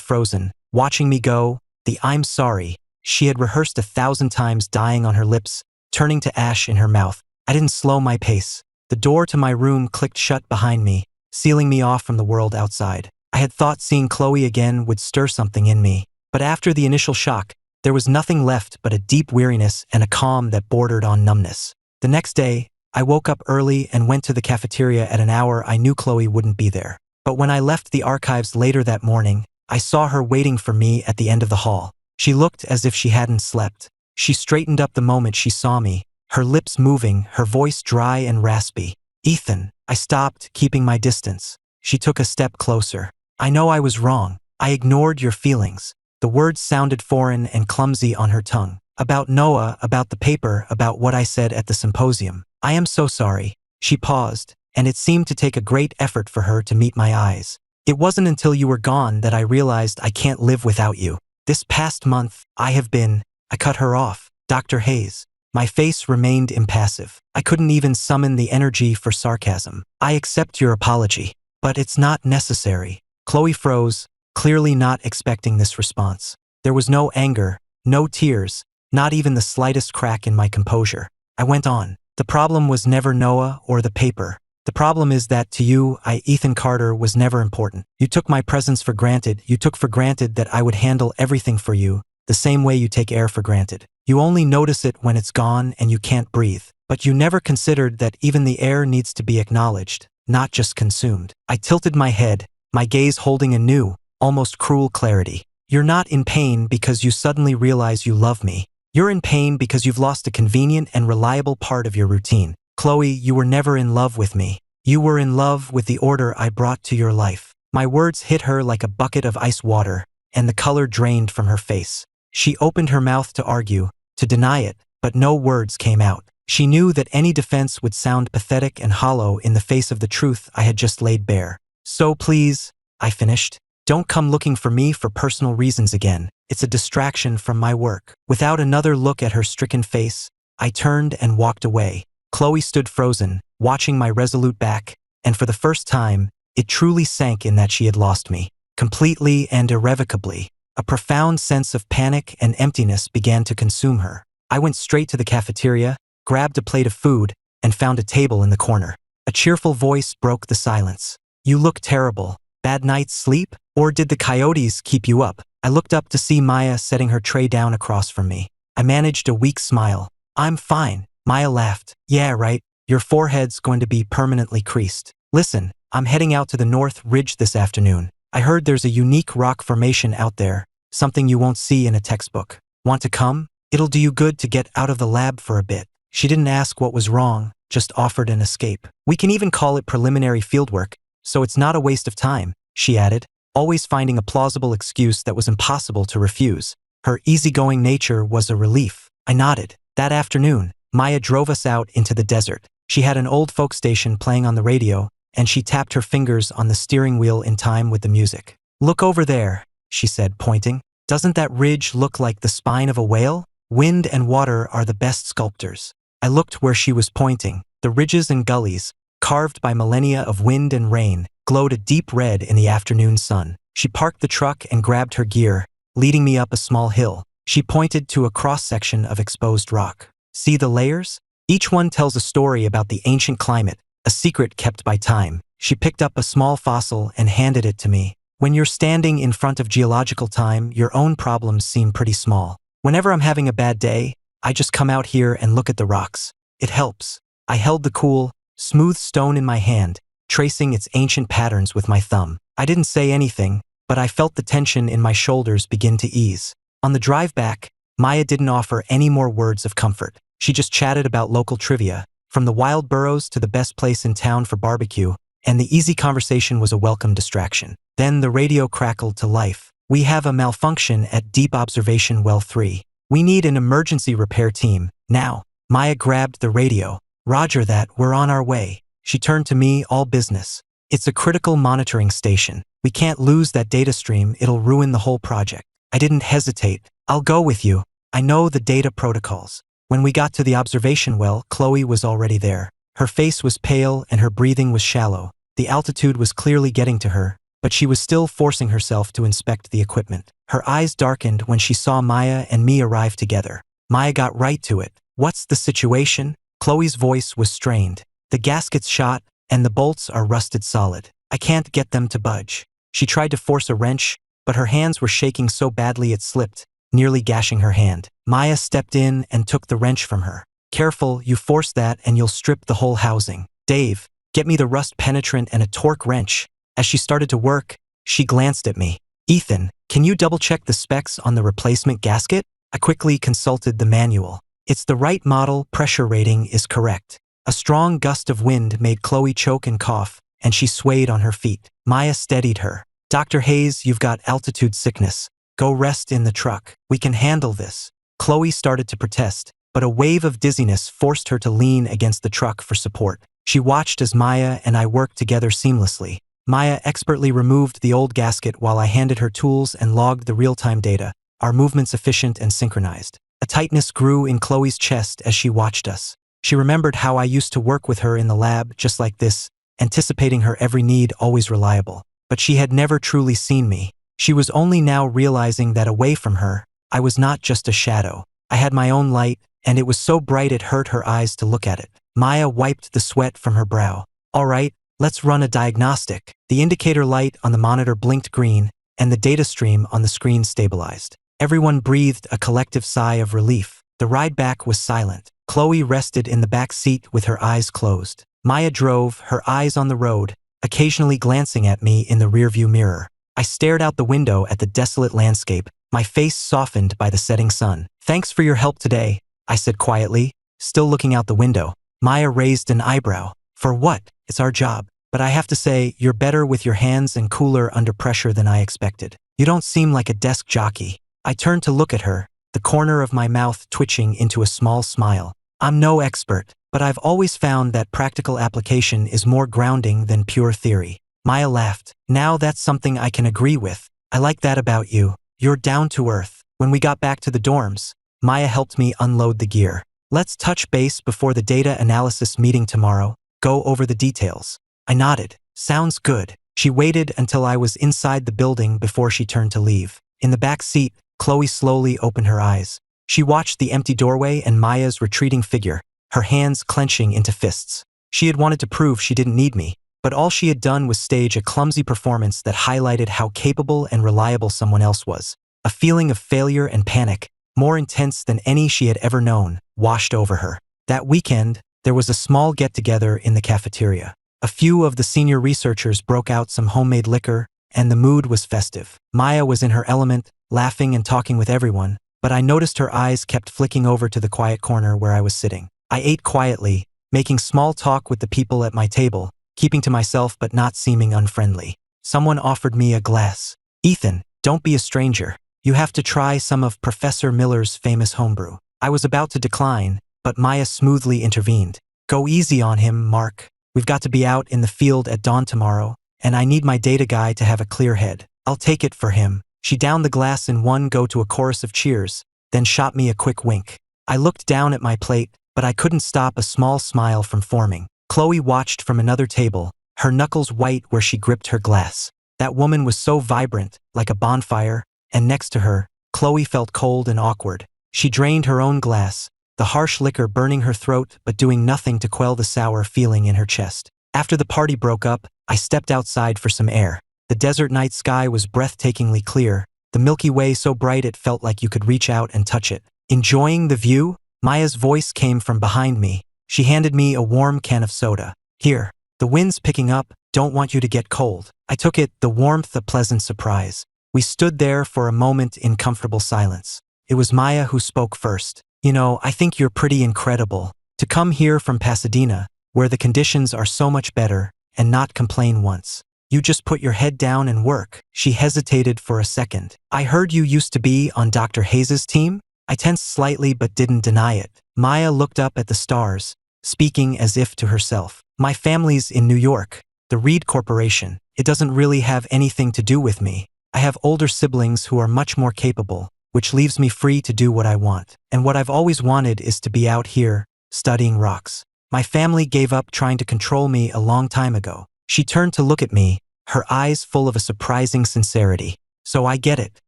frozen, watching me go. The "I'm sorry" she had rehearsed 1,000 times dying on her lips, turning to ash in her mouth. I didn't slow my pace. The door to my room clicked shut behind me, sealing me off from the world outside. I had thought seeing Chloe again would stir something in me, but after the initial shock, there was nothing left but a deep weariness and a calm that bordered on numbness. The next day, I woke up early and went to the cafeteria at an hour I knew Chloe wouldn't be there. But when I left the archives later that morning, I saw her waiting for me at the end of the hall. She looked as if she hadn't slept. She straightened up the moment she saw me, her lips moving, her voice dry and raspy. "Ethan." I stopped, keeping my distance. She took a step closer. "I know I was wrong. I ignored your feelings." The words sounded foreign and clumsy on her tongue. "About Noah, about the paper, about what I said at the symposium. I am so sorry." She paused, and it seemed to take a great effort for her to meet my eyes. "It wasn't until you were gone that I realized I can't live without you. This past month, I have been—" I cut her off. "Dr. Hayes." My face remained impassive. I couldn't even summon the energy for sarcasm. "I accept your apology, but it's not necessary." Chloe froze, clearly not expecting this response. There was no anger, no tears, not even the slightest crack in my composure. I went on. "The problem was never Noah or the paper. The problem is that to you, Ethan Carter, was never important. You took my presence for granted. You took for granted that I would handle everything for you, the same way you take air for granted. You only notice it when it's gone and you can't breathe. But you never considered that even the air needs to be acknowledged, not just consumed." I tilted my head, my gaze holding a new, almost cruel clarity. "You're not in pain because you suddenly realize you love me. You're in pain because you've lost a convenient and reliable part of your routine. Chloe, you were never in love with me. You were in love with the order I brought to your life." My words hit her like a bucket of ice water, and the color drained from her face. She opened her mouth to argue, to deny it, but no words came out. She knew that any defense would sound pathetic and hollow in the face of the truth I had just laid bare. "So please," I finished, "don't come looking for me for personal reasons again. It's a distraction from my work." Without another look at her stricken face, I turned and walked away. Chloe stood frozen, watching my resolute back, and for the first time, it truly sank in that she had lost me, completely and irrevocably. A profound sense of panic and emptiness began to consume her. I went straight to the cafeteria, grabbed a plate of food, and found a table in the corner. A cheerful voice broke the silence. "You look terrible. Bad night's sleep? Or did the coyotes keep you up?" I looked up to see Maya setting her tray down across from me. I managed a weak smile. "I'm fine." Maya laughed. "Yeah, right. Your forehead's going to be permanently creased. Listen, I'm heading out to the North Ridge this afternoon. I heard there's a unique rock formation out there, something you won't see in a textbook. Want to come? It'll do you good to get out of the lab for a bit." She didn't ask what was wrong, just offered an escape. "We can even call it preliminary fieldwork, so it's not a waste of time," she added, always finding a plausible excuse that was impossible to refuse. Her easygoing nature was a relief. I nodded. That afternoon, Maya drove us out into the desert. She had an old folk station playing on the radio, and she tapped her fingers on the steering wheel in time with the music. "Look over there," she said, pointing. "Doesn't that ridge look like the spine of a whale? Wind and water are the best sculptors." I looked where she was pointing. The ridges and gullies, carved by millennia of wind and rain, glowed a deep red in the afternoon sun. She parked the truck and grabbed her gear, leading me up a small hill. She pointed to a cross-section of exposed rock. "See the layers? Each one tells a story about the ancient climate, a secret kept by time." She picked up a small fossil and handed it to me. "When you're standing in front of geological time, your own problems seem pretty small. Whenever I'm having a bad day, I just come out here and look at the rocks. It helps." I held the cool, smooth stone in my hand, tracing its ancient patterns with my thumb. I didn't say anything, but I felt the tension in my shoulders begin to ease. On the drive back, Maya didn't offer any more words of comfort. She just chatted about local trivia, from the wild burrows to the best place in town for barbecue, and the easy conversation was a welcome distraction. Then the radio crackled to life. "We have a malfunction at Deep Observation Well 3. We need an emergency repair team, now." Maya grabbed the radio. "Roger that, we're on our way." She turned to me, all business. "It's a critical monitoring station. We can't lose that data stream, it'll ruin the whole project." I didn't hesitate. I'll go with you. I know the data protocols. When we got to the observation well, Chloe was already there. Her face was pale and her breathing was shallow. The altitude was clearly getting to her, but she was still forcing herself to inspect the equipment. Her eyes darkened when she saw Maya and me arrive together. Maya got right to it. What's the situation? Chloe's voice was strained. The gasket's shot, and the bolts are rusted solid. I can't get them to budge. She tried to force a wrench, but her hands were shaking so badly it slipped, nearly gashing her hand. Maya stepped in and took the wrench from her. Careful, you force that and you'll strip the whole housing. Dave, get me the rust penetrant and a torque wrench. As she started to work, she glanced at me. Ethan, can you double-check the specs on the replacement gasket? I quickly consulted the manual. It's the right model, pressure rating is correct. A strong gust of wind made Chloe choke and cough, and she swayed on her feet. Maya steadied her. Dr. Hayes, you've got altitude sickness. Go rest in the truck. We can handle this. Chloe started to protest, but a wave of dizziness forced her to lean against the truck for support. She watched as Maya and I worked together seamlessly. Maya expertly removed the old gasket while I handed her tools and logged the real-time data, our movements efficient and synchronized. A tightness grew in Chloe's chest as she watched us. She remembered how I used to work with her in the lab just like this, anticipating her every need, always reliable. But she had never truly seen me. She was only now realizing that away from her, I was not just a shadow. I had my own light, and it was so bright it hurt her eyes to look at it. Maya wiped the sweat from her brow. All right, let's run a diagnostic. The indicator light on the monitor blinked green, and the data stream on the screen stabilized. Everyone breathed a collective sigh of relief. The ride back was silent. Chloe rested in the back seat with her eyes closed. Maya drove, her eyes on the road, occasionally glancing at me in the rearview mirror. I stared out the window at the desolate landscape, my face softened by the setting sun. Thanks for your help today, I said quietly, still looking out the window. Maya raised an eyebrow. For what? It's our job. But I have to say, you're better with your hands and cooler under pressure than I expected. You don't seem like a desk jockey. I turned to look at her, the corner of my mouth twitching into a small smile. I'm no expert, but I've always found that practical application is more grounding than pure theory. Maya laughed. Now that's something I can agree with. I like that about you. You're down to earth. When we got back to the dorms, Maya helped me unload the gear. Let's touch base before the data analysis meeting tomorrow. Go over the details. I nodded. Sounds good. She waited until I was inside the building before she turned to leave. In the back seat, Chloe slowly opened her eyes. She watched the empty doorway and Maya's retreating figure, her hands clenching into fists. She had wanted to prove she didn't need me, but all she had done was stage a clumsy performance that highlighted how capable and reliable someone else was. A feeling of failure and panic, more intense than any she had ever known, washed over her. That weekend, there was a small get-together in the cafeteria. A few of the senior researchers broke out some homemade liquor, and the mood was festive. Maya was in her element, laughing and talking with everyone, but I noticed her eyes kept flicking over to the quiet corner where I was sitting. I ate quietly, making small talk with the people at my table, keeping to myself but not seeming unfriendly. Someone offered me a glass. Ethan, don't be a stranger. You have to try some of Professor Miller's famous homebrew. I was about to decline, but Maya smoothly intervened. Go easy on him, Mark. We've got to be out in the field at dawn tomorrow, and I need my data guy to have a clear head. I'll take it for him. She downed the glass in one go to a chorus of cheers, then shot me a quick wink. I looked down at my plate, but I couldn't stop a small smile from forming. Chloe watched from another table, her knuckles white where she gripped her glass. That woman was so vibrant, like a bonfire, and next to her, Chloe felt cold and awkward. She drained her own glass, the harsh liquor burning her throat but doing nothing to quell the sour feeling in her chest. After the party broke up, I stepped outside for some air. The desert night sky was breathtakingly clear, the Milky Way so bright it felt like you could reach out and touch it. Enjoying the view? Maya's voice came from behind me. She handed me a warm can of soda. Here, the wind's picking up, don't want you to get cold. I took it, the warmth a pleasant surprise. We stood there for a moment in comfortable silence. It was Maya who spoke first. You know, I think you're pretty incredible. To come here from Pasadena, where the conditions are so much better, and not complain once. You just put your head down and work. She hesitated for a second. I heard you used to be on Dr. Hayes' team? I tensed slightly but didn't deny it. Maya looked up at the stars, speaking as if to herself. My family's in New York, the Reed Corporation. It doesn't really have anything to do with me. I have older siblings who are much more capable, which leaves me free to do what I want. And what I've always wanted is to be out here, studying rocks. My family gave up trying to control me a long time ago. She turned to look at me, her eyes full of a surprising sincerity. So I get it,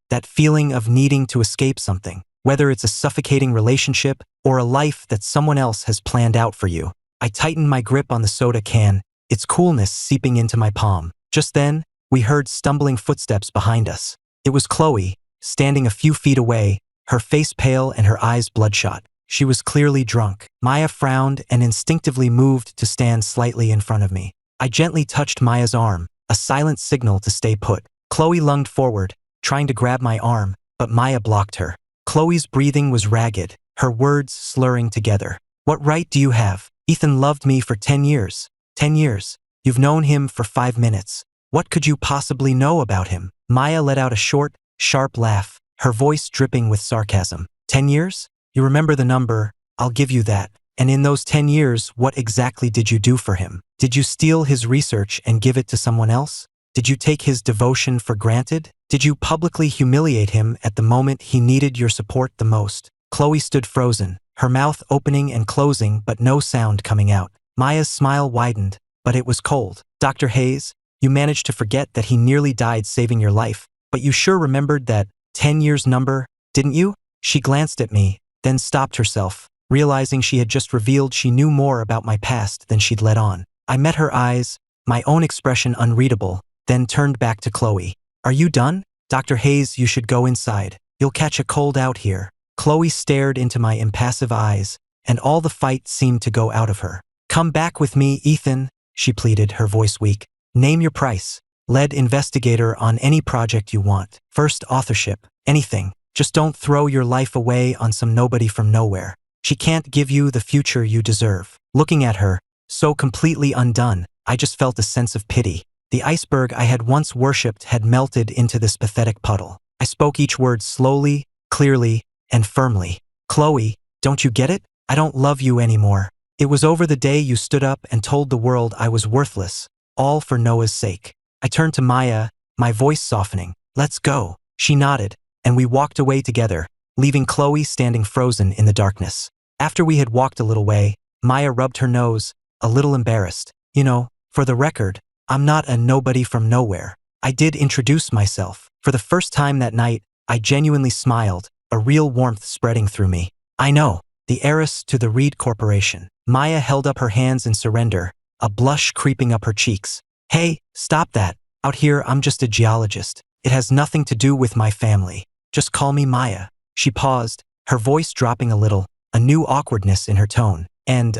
that feeling of needing to escape something, whether it's a suffocating relationship or a life that someone else has planned out for you. I tightened my grip on the soda can, its coolness seeping into my palm. Just then, we heard stumbling footsteps behind us. It was Chloe, standing a few feet away, her face pale and her eyes bloodshot. She was clearly drunk. Maya frowned and instinctively moved to stand slightly in front of me. I gently touched Maya's arm, a silent signal to stay put. Chloe lunged forward, trying to grab my arm, but Maya blocked her. Chloe's breathing was ragged, her words slurring together. What right do you have? Ethan loved me for 10 years. 10 years. You've known him for 5 minutes. What could you possibly know about him? Maya let out a short, sharp laugh, her voice dripping with sarcasm. 10 years? You remember the number, I'll give you that. And in those 10 years, what exactly did you do for him? Did you steal his research and give it to someone else? Did you take his devotion for granted? Did you publicly humiliate him at the moment he needed your support the most? Chloe stood frozen, her mouth opening and closing but no sound coming out. Maya's smile widened, but it was cold. Dr. Hayes, you managed to forget that he nearly died saving your life, but you sure remembered that 10 years number, didn't you? She glanced at me, then stopped herself, realizing she had just revealed she knew more about my past than she'd let on. I met her eyes, my own expression unreadable, then turned back to Chloe. Are you done? Dr. Hayes, you should go inside. You'll catch a cold out here. Chloe stared into my impassive eyes, and all the fight seemed to go out of her. Come back with me, Ethan, she pleaded, her voice weak. Name your price. Lead investigator on any project you want. First authorship. Anything. Just don't throw your life away on some nobody from nowhere. She can't give you the future you deserve. Looking at her, so completely undone, I just felt a sense of pity. The iceberg I had once worshipped had melted into this pathetic puddle. I spoke each word slowly, clearly, and firmly. Chloe, don't you get it? I don't love you anymore. It was over the day you stood up and told the world I was worthless, all for Noah's sake. I turned to Maya, my voice softening. Let's go. She nodded, and we walked away together, leaving Chloe standing frozen in the darkness. After we had walked a little way, Maya rubbed her nose, a little embarrassed. You know, for the record, I'm not a nobody from nowhere. I did introduce myself. For the first time that night, I genuinely smiled, a real warmth spreading through me. I know, the heiress to the Reed Corporation. Maya held up her hands in surrender, a blush creeping up her cheeks. Hey, stop that. Out here, I'm just a geologist. It has nothing to do with my family. Just call me Maya. She paused, her voice dropping a little, a new awkwardness in her tone. And,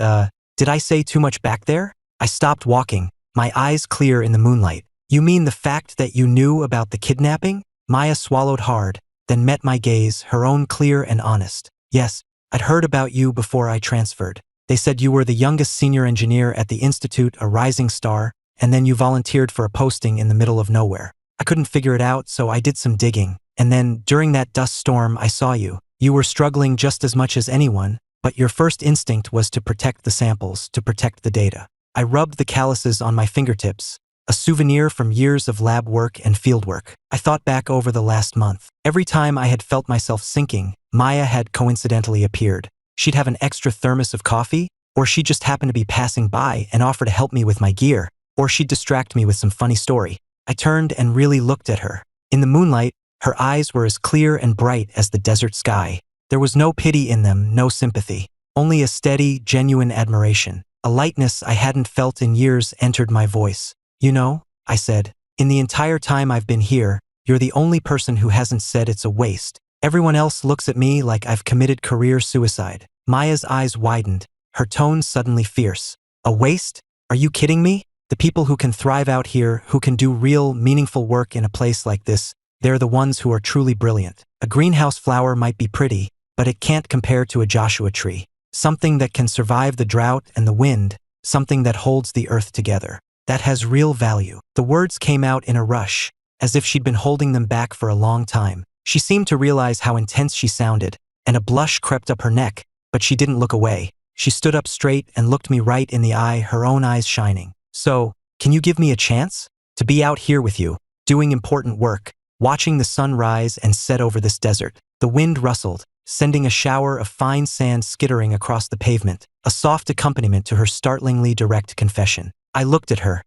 did I say too much back there? I stopped walking, my eyes clear in the moonlight. You mean the fact that you knew about the kidnapping? Maya swallowed hard, then met my gaze, her own clear and honest. Yes, I'd heard about you before I transferred. They said you were the youngest senior engineer at the Institute, a rising star, and then you volunteered for a posting in the middle of nowhere. I couldn't figure it out, so I did some digging. And then, during that dust storm, I saw you. You were struggling just as much as anyone, but your first instinct was to protect the samples, to protect the data. I rubbed the calluses on my fingertips, a souvenir from years of lab work and field work. I thought back over the last month. Every time I had felt myself sinking, Maya had coincidentally appeared. She'd have an extra thermos of coffee, or she'd just happen to be passing by and offer to help me with my gear, or she'd distract me with some funny story. I turned and really looked at her. In the moonlight, her eyes were as clear and bright as the desert sky. There was no pity in them, no sympathy, only a steady, genuine admiration. A lightness I hadn't felt in years entered my voice. You know, I said, in the entire time I've been here, you're the only person who hasn't said it's a waste. Everyone else looks at me like I've committed career suicide. Maya's eyes widened, her tone suddenly fierce. A waste? Are you kidding me? The people who can thrive out here, who can do real, meaningful work in a place like this, they're the ones who are truly brilliant. A greenhouse flower might be pretty, but it can't compare to a Joshua tree. Something that can survive the drought and the wind, something that holds the earth together. That has real value. The words came out in a rush, as if she'd been holding them back for a long time. She seemed to realize how intense she sounded, and a blush crept up her neck, but she didn't look away. She stood up straight and looked me right in the eye, her own eyes shining. So, can you give me a chance? To be out here with you, doing important work, watching the sun rise and set over this desert. The wind rustled, sending a shower of fine sand skittering across the pavement, a soft accompaniment to her startlingly direct confession. I looked at her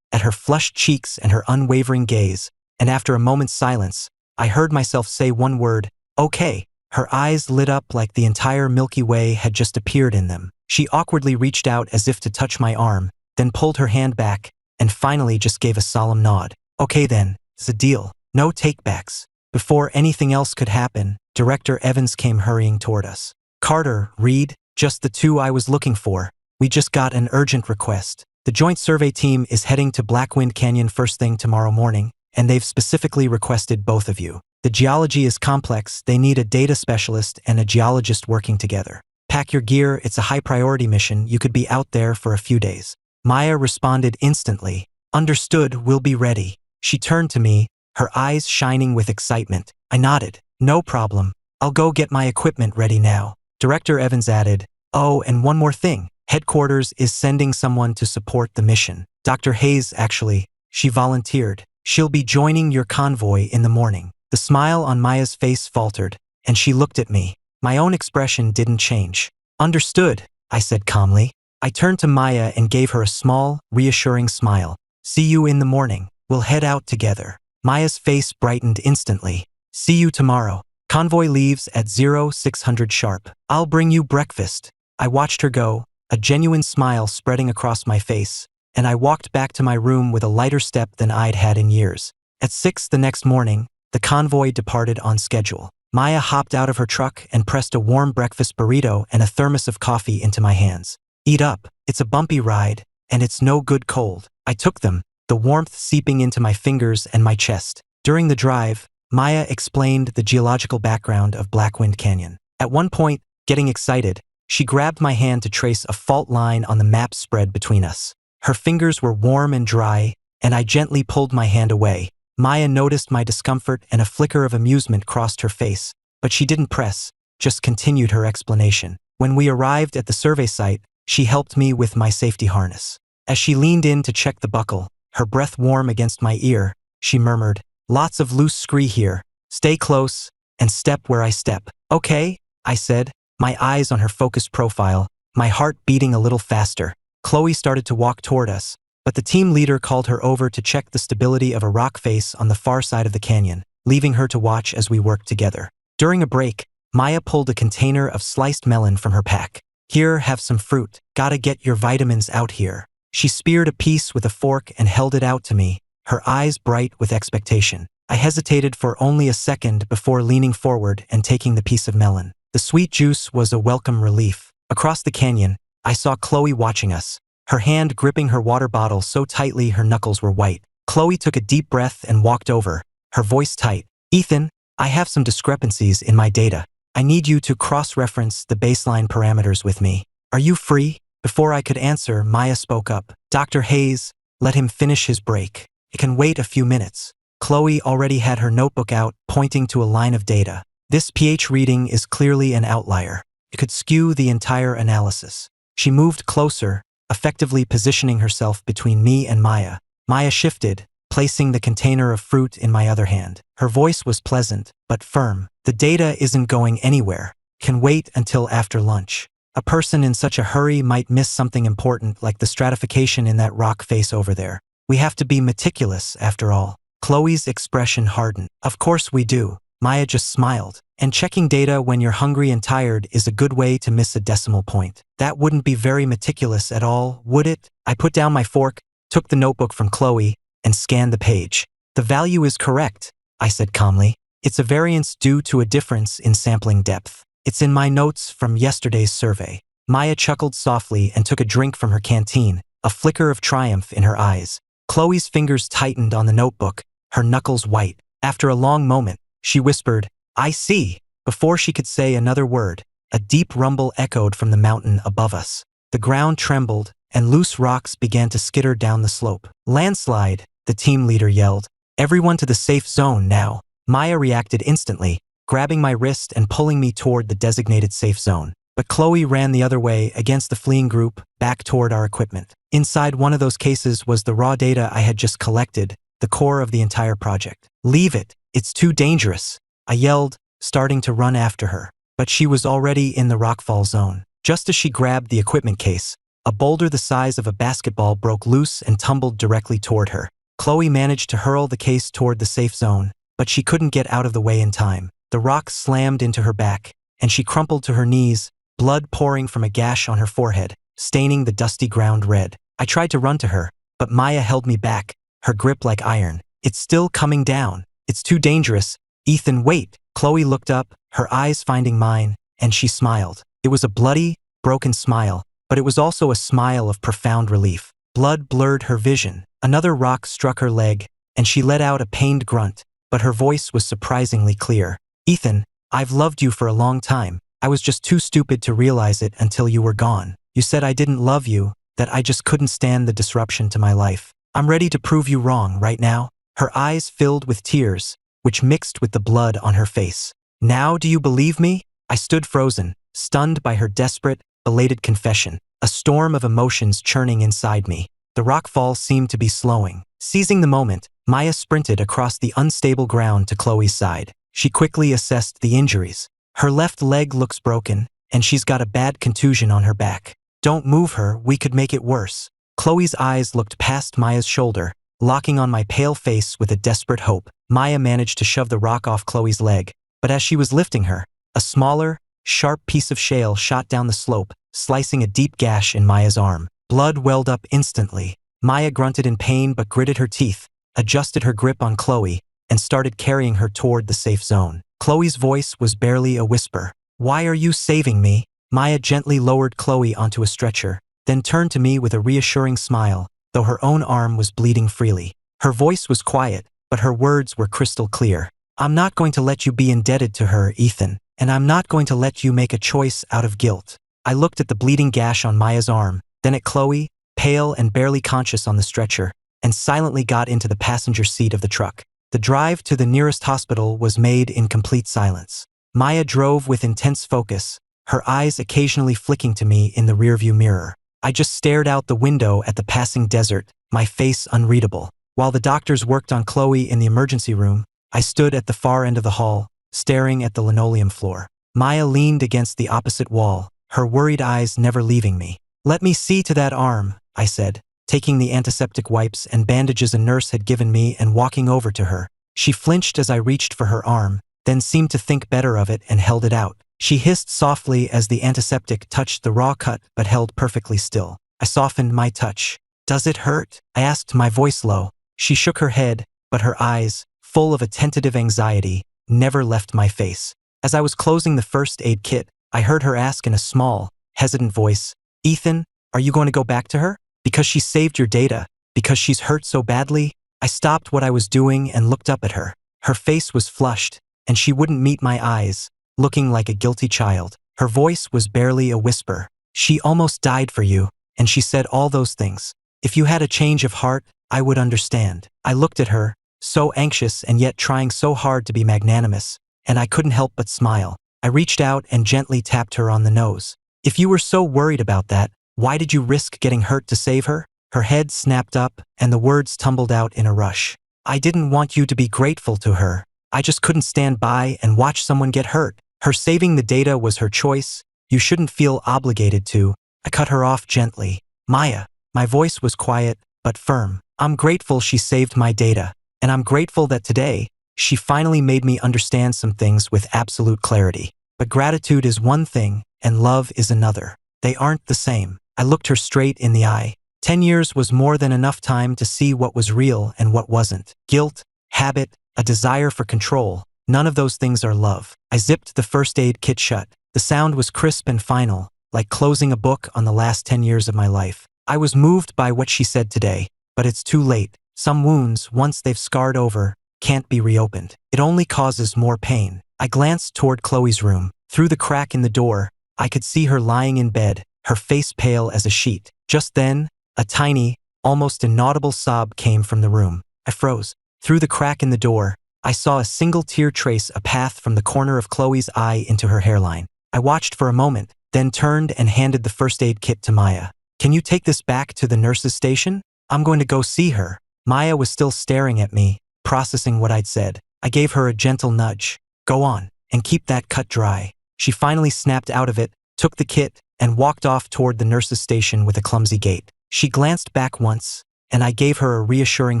flushed cheeks and her unwavering gaze, and after a moment's silence, I heard myself say one word, "Okay." Her eyes lit up like the entire Milky Way had just appeared in them. She awkwardly reached out as if to touch my arm, then pulled her hand back, and finally just gave a solemn nod. "Okay then, it's a deal. No takebacks." Before anything else could happen, Director Evans came hurrying toward us. "Carter, Reed, just the two I was looking for. We just got an urgent request. The joint survey team is heading to Blackwind Canyon first thing tomorrow morning, and they've specifically requested both of you. The geology is complex, they need a data specialist and a geologist working together. Pack your gear, it's a high-priority mission, you could be out there for a few days." Maya responded instantly. "Understood, we'll be ready." She turned to me, her eyes shining with excitement. I nodded. "No problem. I'll go get my equipment ready now." Director Evans added, "Oh, and one more thing. Headquarters is sending someone to support the mission. Dr. Hayes, actually." She volunteered. "She'll be joining your convoy in the morning." The smile on Maya's face faltered, and she looked at me. My own expression didn't change. "Understood," I said calmly. I turned to Maya and gave her a small, reassuring smile. "See you in the morning. We'll head out together." Maya's face brightened instantly. "See you tomorrow. Convoy leaves at 0600 sharp. I'll bring you breakfast." I watched her go, a genuine smile spreading across my face, and I walked back to my room with a lighter step than I'd had in years. At 6 the next morning, the convoy departed on schedule. Maya hopped out of her truck and pressed a warm breakfast burrito and a thermos of coffee into my hands. "Eat up, it's a bumpy ride, and it's no good cold." I took them, the warmth seeping into my fingers and my chest. During the drive, Maya explained the geological background of Blackwind Canyon. At one point, getting excited, she grabbed my hand to trace a fault line on the map spread between us. Her fingers were warm and dry, and I gently pulled my hand away. Maya noticed my discomfort and a flicker of amusement crossed her face, but she didn't press, just continued her explanation. When we arrived at the survey site, she helped me with my safety harness. As she leaned in to check the buckle, her breath warm against my ear, she murmured, "Lots of loose scree here. Stay close, and step where I step." "Okay," I said, my eyes on her focused profile, my heart beating a little faster. Chloe started to walk toward us, but the team leader called her over to check the stability of a rock face on the far side of the canyon, leaving her to watch as we worked together. During a break, Maya pulled a container of sliced melon from her pack. "Here, have some fruit. Gotta get your vitamins out here." She speared a piece with a fork and held it out to me, her eyes bright with expectation. I hesitated for only a second before leaning forward and taking the piece of melon. The sweet juice was a welcome relief. Across the canyon, I saw Chloe watching us, her hand gripping her water bottle so tightly her knuckles were white. Chloe took a deep breath and walked over, her voice tight. "Ethan, I have some discrepancies in my data. I need you to cross-reference the baseline parameters with me. Are you free?" Before I could answer, Maya spoke up. "Dr. Hayes, let him finish his break. It can wait a few minutes." Chloe already had her notebook out, pointing to a line of data. "This pH reading is clearly an outlier. It could skew the entire analysis." She moved closer, effectively positioning herself between me and Maya. Maya shifted, placing the container of fruit in my other hand. Her voice was pleasant, but firm. "The data isn't going anywhere. Can wait until after lunch. A person in such a hurry might miss something important like the stratification in that rock face over there. We have to be meticulous, after all." Chloe's expression hardened. "Of course we do." Maya just smiled. "And checking data when you're hungry and tired is a good way to miss a decimal point. That wouldn't be very meticulous at all, would it?" I put down my fork, took the notebook from Chloe, and scanned the page. "The value is correct," I said calmly. "It's a variance due to a difference in sampling depth. It's in my notes from yesterday's survey." Maya chuckled softly and took a drink from her canteen, a flicker of triumph in her eyes. Chloe's fingers tightened on the notebook, her knuckles white. After a long moment, she whispered, "I see." Before she could say another word, a deep rumble echoed from the mountain above us. The ground trembled, and loose rocks began to skitter down the slope. "Landslide," the team leader yelled. "Everyone to the safe zone now." Maya reacted instantly, grabbing my wrist and pulling me toward the designated safe zone. But Chloe ran the other way against the fleeing group, back toward our equipment. Inside one of those cases was the raw data I had just collected, the core of the entire project. "Leave it," It's too dangerous, I yelled, starting to run after her. But she was already in the rockfall zone. Just as she grabbed the equipment case, a boulder the size of a basketball broke loose and tumbled directly toward her. Chloe managed to hurl the case toward the safe zone, but she couldn't get out of the way in time. The rock slammed into her back, and she crumpled to her knees, blood pouring from a gash on her forehead, staining the dusty ground red. I tried to run to her, but Maya held me back, her grip like iron. It's still coming down. It's too dangerous. Ethan, wait. Chloe looked up, her eyes finding mine, and she smiled. It was a bloody, broken smile, but it was also a smile of profound relief. Blood blurred her vision. Another rock struck her leg, and she let out a pained grunt, but her voice was surprisingly clear. Ethan, I've loved you for a long time. I was just too stupid to realize it until you were gone. You said I didn't love you, that I just couldn't stand the disruption to my life. I'm ready to prove you wrong right now. Her eyes filled with tears, which mixed with the blood on her face. Now do you believe me? I stood frozen, stunned by her desperate, belated confession, a storm of emotions churning inside me. The rockfall seemed to be slowing. Seizing the moment, Maya sprinted across the unstable ground to Chloe's side. She quickly assessed the injuries. Her left leg looks broken, and she's got a bad contusion on her back. Don't move her, we could make it worse. Chloe's eyes looked past Maya's shoulder, locking on my pale face with a desperate hope. Maya managed to shove the rock off Chloe's leg, but as she was lifting her, a smaller, sharp piece of shale shot down the slope, slicing a deep gash in Maya's arm. Blood welled up instantly. Maya grunted in pain but gritted her teeth, adjusted her grip on Chloe, and started carrying her toward the safe zone. Chloe's voice was barely a whisper. Why are you saving me? Maya gently lowered Chloe onto a stretcher, then turned to me with a reassuring smile, though her own arm was bleeding freely. Her voice was quiet, but her words were crystal clear. I'm not going to let you be indebted to her, Ethan, and I'm not going to let you make a choice out of guilt. I looked at the bleeding gash on Maya's arm, then at Chloe, pale and barely conscious on the stretcher, and silently got into the passenger seat of the truck. The drive to the nearest hospital was made in complete silence. Maya drove with intense focus, her eyes occasionally flicking to me in the rearview mirror. I just stared out the window at the passing desert, my face unreadable. While the doctors worked on Chloe in the emergency room, I stood at the far end of the hall, staring at the linoleum floor. Maya leaned against the opposite wall, her worried eyes never leaving me. Let me see to that arm, I said, taking the antiseptic wipes and bandages a nurse had given me and walking over to her. She flinched as I reached for her arm, then seemed to think better of it and held it out. She hissed softly as the antiseptic touched the raw cut but held perfectly still. I softened my touch. Does it hurt? I asked, my voice low. She shook her head, but her eyes, full of a tentative anxiety, never left my face. As I was closing the first aid kit, I heard her ask in a small, hesitant voice, Ethan, are you going to go back to her? Because she saved your data? Because she's hurt so badly? I stopped what I was doing and looked up at her. Her face was flushed, and she wouldn't meet my eyes, looking like a guilty child. Her voice was barely a whisper. She almost died for you, and she said all those things. If you had a change of heart, I would understand. I looked at her, so anxious and yet trying so hard to be magnanimous, and I couldn't help but smile. I reached out and gently tapped her on the nose. If you were so worried about that, why did you risk getting hurt to save her? Her head snapped up, and the words tumbled out in a rush. I didn't want you to be grateful to her. I just couldn't stand by and watch someone get hurt. Her saving the data was her choice. You shouldn't feel obligated to. I cut her off gently. Maya. My voice was quiet, but firm. I'm grateful she saved my data, and I'm grateful that today, she finally made me understand some things with absolute clarity. But gratitude is one thing, and love is another. They aren't the same. I looked her straight in the eye. 10 years was more than enough time to see what was real and what wasn't. Guilt, habit, a desire for control. None of those things are love. I zipped the first aid kit shut. The sound was crisp and final, like closing a book on the last 10 years of my life. I was moved by what she said today, but it's too late. Some wounds, once they've scarred over, can't be reopened. It only causes more pain. I glanced toward Chloe's room. Through the crack in the door, I could see her lying in bed, her face pale as a sheet. Just then, a tiny, almost inaudible sob came from the room. I froze. Through the crack in the door, I saw a single tear trace a path from the corner of Chloe's eye into her hairline. I watched for a moment, then turned and handed the first aid kit to Maya. Can you take this back to the nurse's station? I'm going to go see her. Maya was still staring at me, processing what I'd said. I gave her a gentle nudge. Go on, and keep that cut dry. She finally snapped out of it, took the kit, and walked off toward the nurse's station with a clumsy gait. She glanced back once, and I gave her a reassuring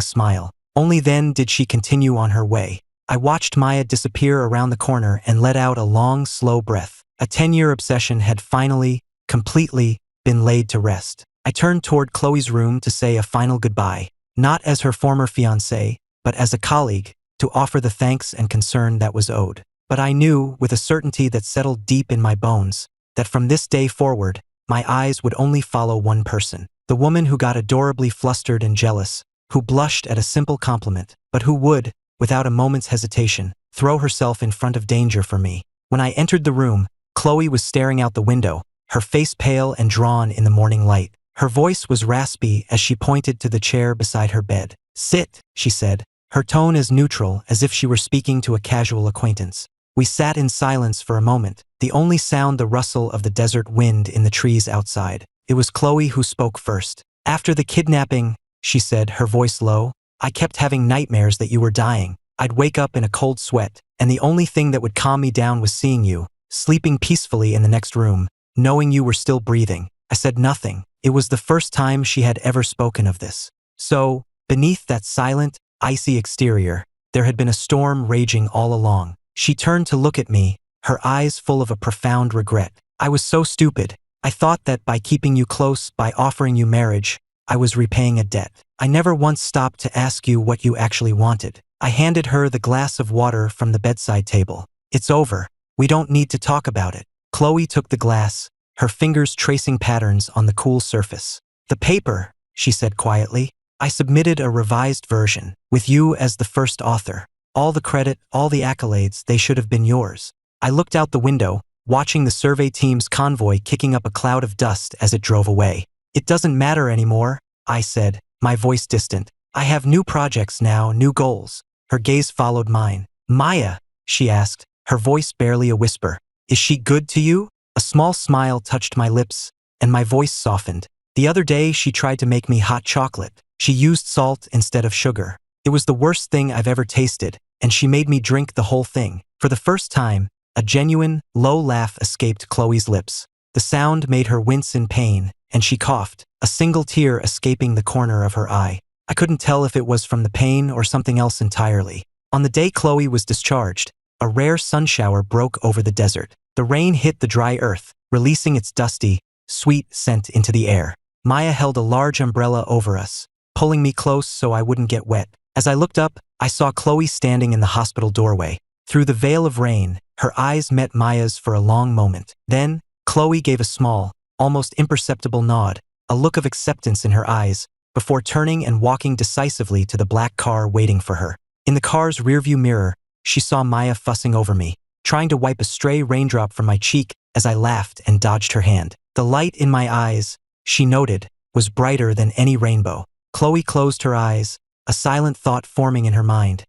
smile. Only then did she continue on her way. I watched Maya disappear around the corner and let out a long, slow breath. A 10-year obsession had finally, completely, been laid to rest. I turned toward Chloe's room to say a final goodbye, not as her former fiancé, but as a colleague, to offer the thanks and concern that was owed. But I knew, with a certainty that settled deep in my bones, that from this day forward, my eyes would only follow one person. The woman who got adorably flustered and jealous, who blushed at a simple compliment, but who would, without a moment's hesitation, throw herself in front of danger for me. When I entered the room, Chloe was staring out the window, her face pale and drawn in the morning light. Her voice was raspy as she pointed to the chair beside her bed. Sit, she said, her tone as neutral as if she were speaking to a casual acquaintance. We sat in silence for a moment, the only sound the rustle of the desert wind in the trees outside. It was Chloe who spoke first. After the kidnapping, she said, her voice low, I kept having nightmares that you were dying. I'd wake up in a cold sweat, and the only thing that would calm me down was seeing you, sleeping peacefully in the next room, knowing you were still breathing. I said nothing. It was the first time she had ever spoken of this. So, beneath that silent, icy exterior, there had been a storm raging all along. She turned to look at me, her eyes full of a profound regret. I was so stupid. I thought that by keeping you close, by offering you marriage, I was repaying a debt. I never once stopped to ask you what you actually wanted. I handed her the glass of water from the bedside table. It's over. We don't need to talk about it. Chloe took the glass, her fingers tracing patterns on the cool surface. The paper, she said quietly. I submitted a revised version, with you as the first author. All the credit, all the accolades, they should have been yours. I looked out the window, watching the survey team's convoy kicking up a cloud of dust as it drove away. It doesn't matter anymore, I said, my voice distant. I have new projects now, new goals. Her gaze followed mine. Maya, she asked, her voice barely a whisper. Is she good to you? A small smile touched my lips, and my voice softened. The other day she tried to make me hot chocolate. She used salt instead of sugar. It was the worst thing I've ever tasted, and she made me drink the whole thing. For the first time, a genuine, low laugh escaped Chloe's lips. The sound made her wince in pain, and she coughed, a single tear escaping the corner of her eye. I couldn't tell if it was from the pain or something else entirely. On the day Chloe was discharged, a rare sun shower broke over the desert. The rain hit the dry earth, releasing its dusty, sweet scent into the air. Maya held a large umbrella over us, pulling me close so I wouldn't get wet. As I looked up, I saw Chloe standing in the hospital doorway. Through the veil of rain, her eyes met Maya's for a long moment. Then, Chloe gave a small, almost imperceptible nod, a look of acceptance in her eyes, before turning and walking decisively to the black car waiting for her. In the car's rearview mirror, she saw Maya fussing over me, trying to wipe a stray raindrop from my cheek as I laughed and dodged her hand. The light in my eyes, she noted, was brighter than any rainbow. Chloe closed her eyes, a silent thought forming in her mind.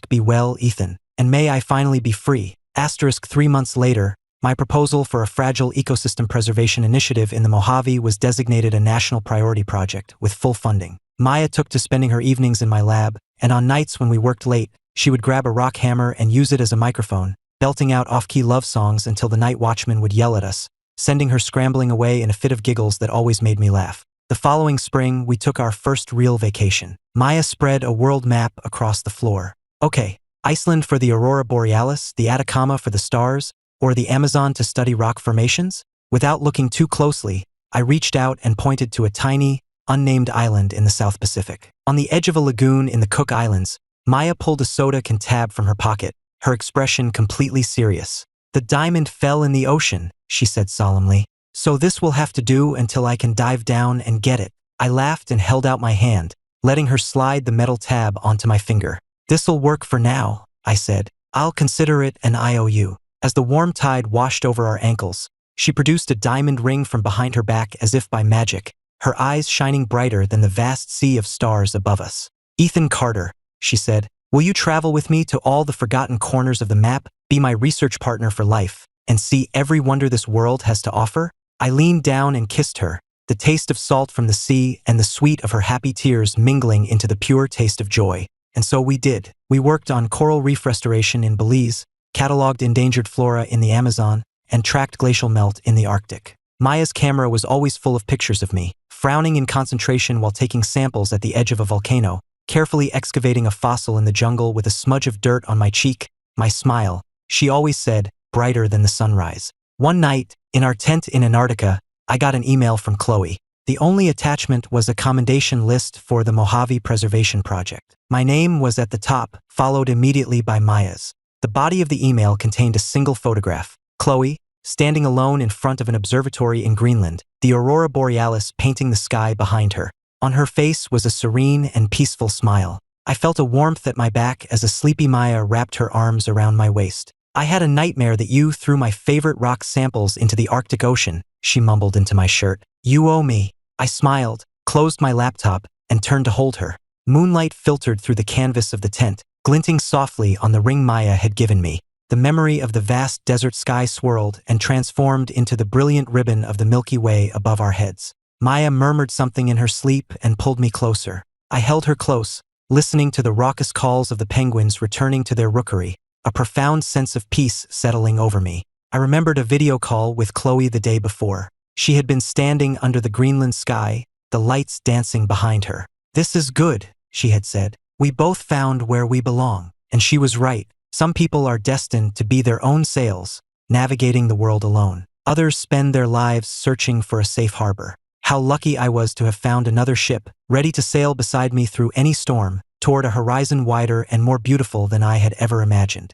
Be well, Ethan, and may I finally be free. 3 months later, my proposal for a fragile ecosystem preservation initiative in the Mojave was designated a national priority project with full funding. Maya took to spending her evenings in my lab, and on nights when we worked late, she would grab a rock hammer and use it as a microphone, belting out off-key love songs until the night watchman would yell at us, sending her scrambling away in a fit of giggles that always made me laugh. The following spring, we took our first real vacation. Maya spread a world map across the floor. Okay, Iceland for the aurora borealis, the Atacama for the stars, or the Amazon to study rock formations? Without looking too closely, I reached out and pointed to a tiny, unnamed island in the South Pacific. On the edge of a lagoon in the Cook Islands, Maya pulled a soda can tab from her pocket, her expression completely serious. The diamond fell in the ocean, she said solemnly. So this will have to do until I can dive down and get it. I laughed and held out my hand, letting her slide the metal tab onto my finger. This'll work for now, I said. I'll consider it an IOU. As the warm tide washed over our ankles, she produced a diamond ring from behind her back as if by magic, her eyes shining brighter than the vast sea of stars above us. Ethan Carter, she said, will you travel with me to all the forgotten corners of the map, be my research partner for life, and see every wonder this world has to offer? I leaned down and kissed her, the taste of salt from the sea and the sweet of her happy tears mingling into the pure taste of joy. And so we did. We worked on coral reef restoration in Belize, cataloged endangered flora in the Amazon, and tracked glacial melt in the Arctic. Maya's camera was always full of pictures of me, frowning in concentration while taking samples at the edge of a volcano, carefully excavating a fossil in the jungle with a smudge of dirt on my cheek, my smile, she always said, brighter than the sunrise. One night, in our tent in Antarctica, I got an email from Chloe. The only attachment was a commendation list for the Mojave Preservation Project. My name was at the top, followed immediately by Maya's. The body of the email contained a single photograph. Chloe, standing alone in front of an observatory in Greenland, the aurora borealis painting the sky behind her. On her face was a serene and peaceful smile. I felt a warmth at my back as a sleepy Maya wrapped her arms around my waist. I had a nightmare that you threw my favorite rock samples into the Arctic Ocean, she mumbled into my shirt. You owe me. I smiled, closed my laptop, and turned to hold her. Moonlight filtered through the canvas of the tent, glinting softly on the ring Maya had given me. The memory of the vast desert sky swirled and transformed into the brilliant ribbon of the Milky Way above our heads. Maya murmured something in her sleep and pulled me closer. I held her close, listening to the raucous calls of the penguins returning to their rookery, a profound sense of peace settling over me. I remembered a video call with Chloe the day before. She had been standing under the Greenland sky, the lights dancing behind her. This is good, she had said. We both found where we belong. And she was right. Some people are destined to be their own sails, navigating the world alone. Others spend their lives searching for a safe harbor. How lucky I was to have found another ship, ready to sail beside me through any storm, toward a horizon wider and more beautiful than I had ever imagined.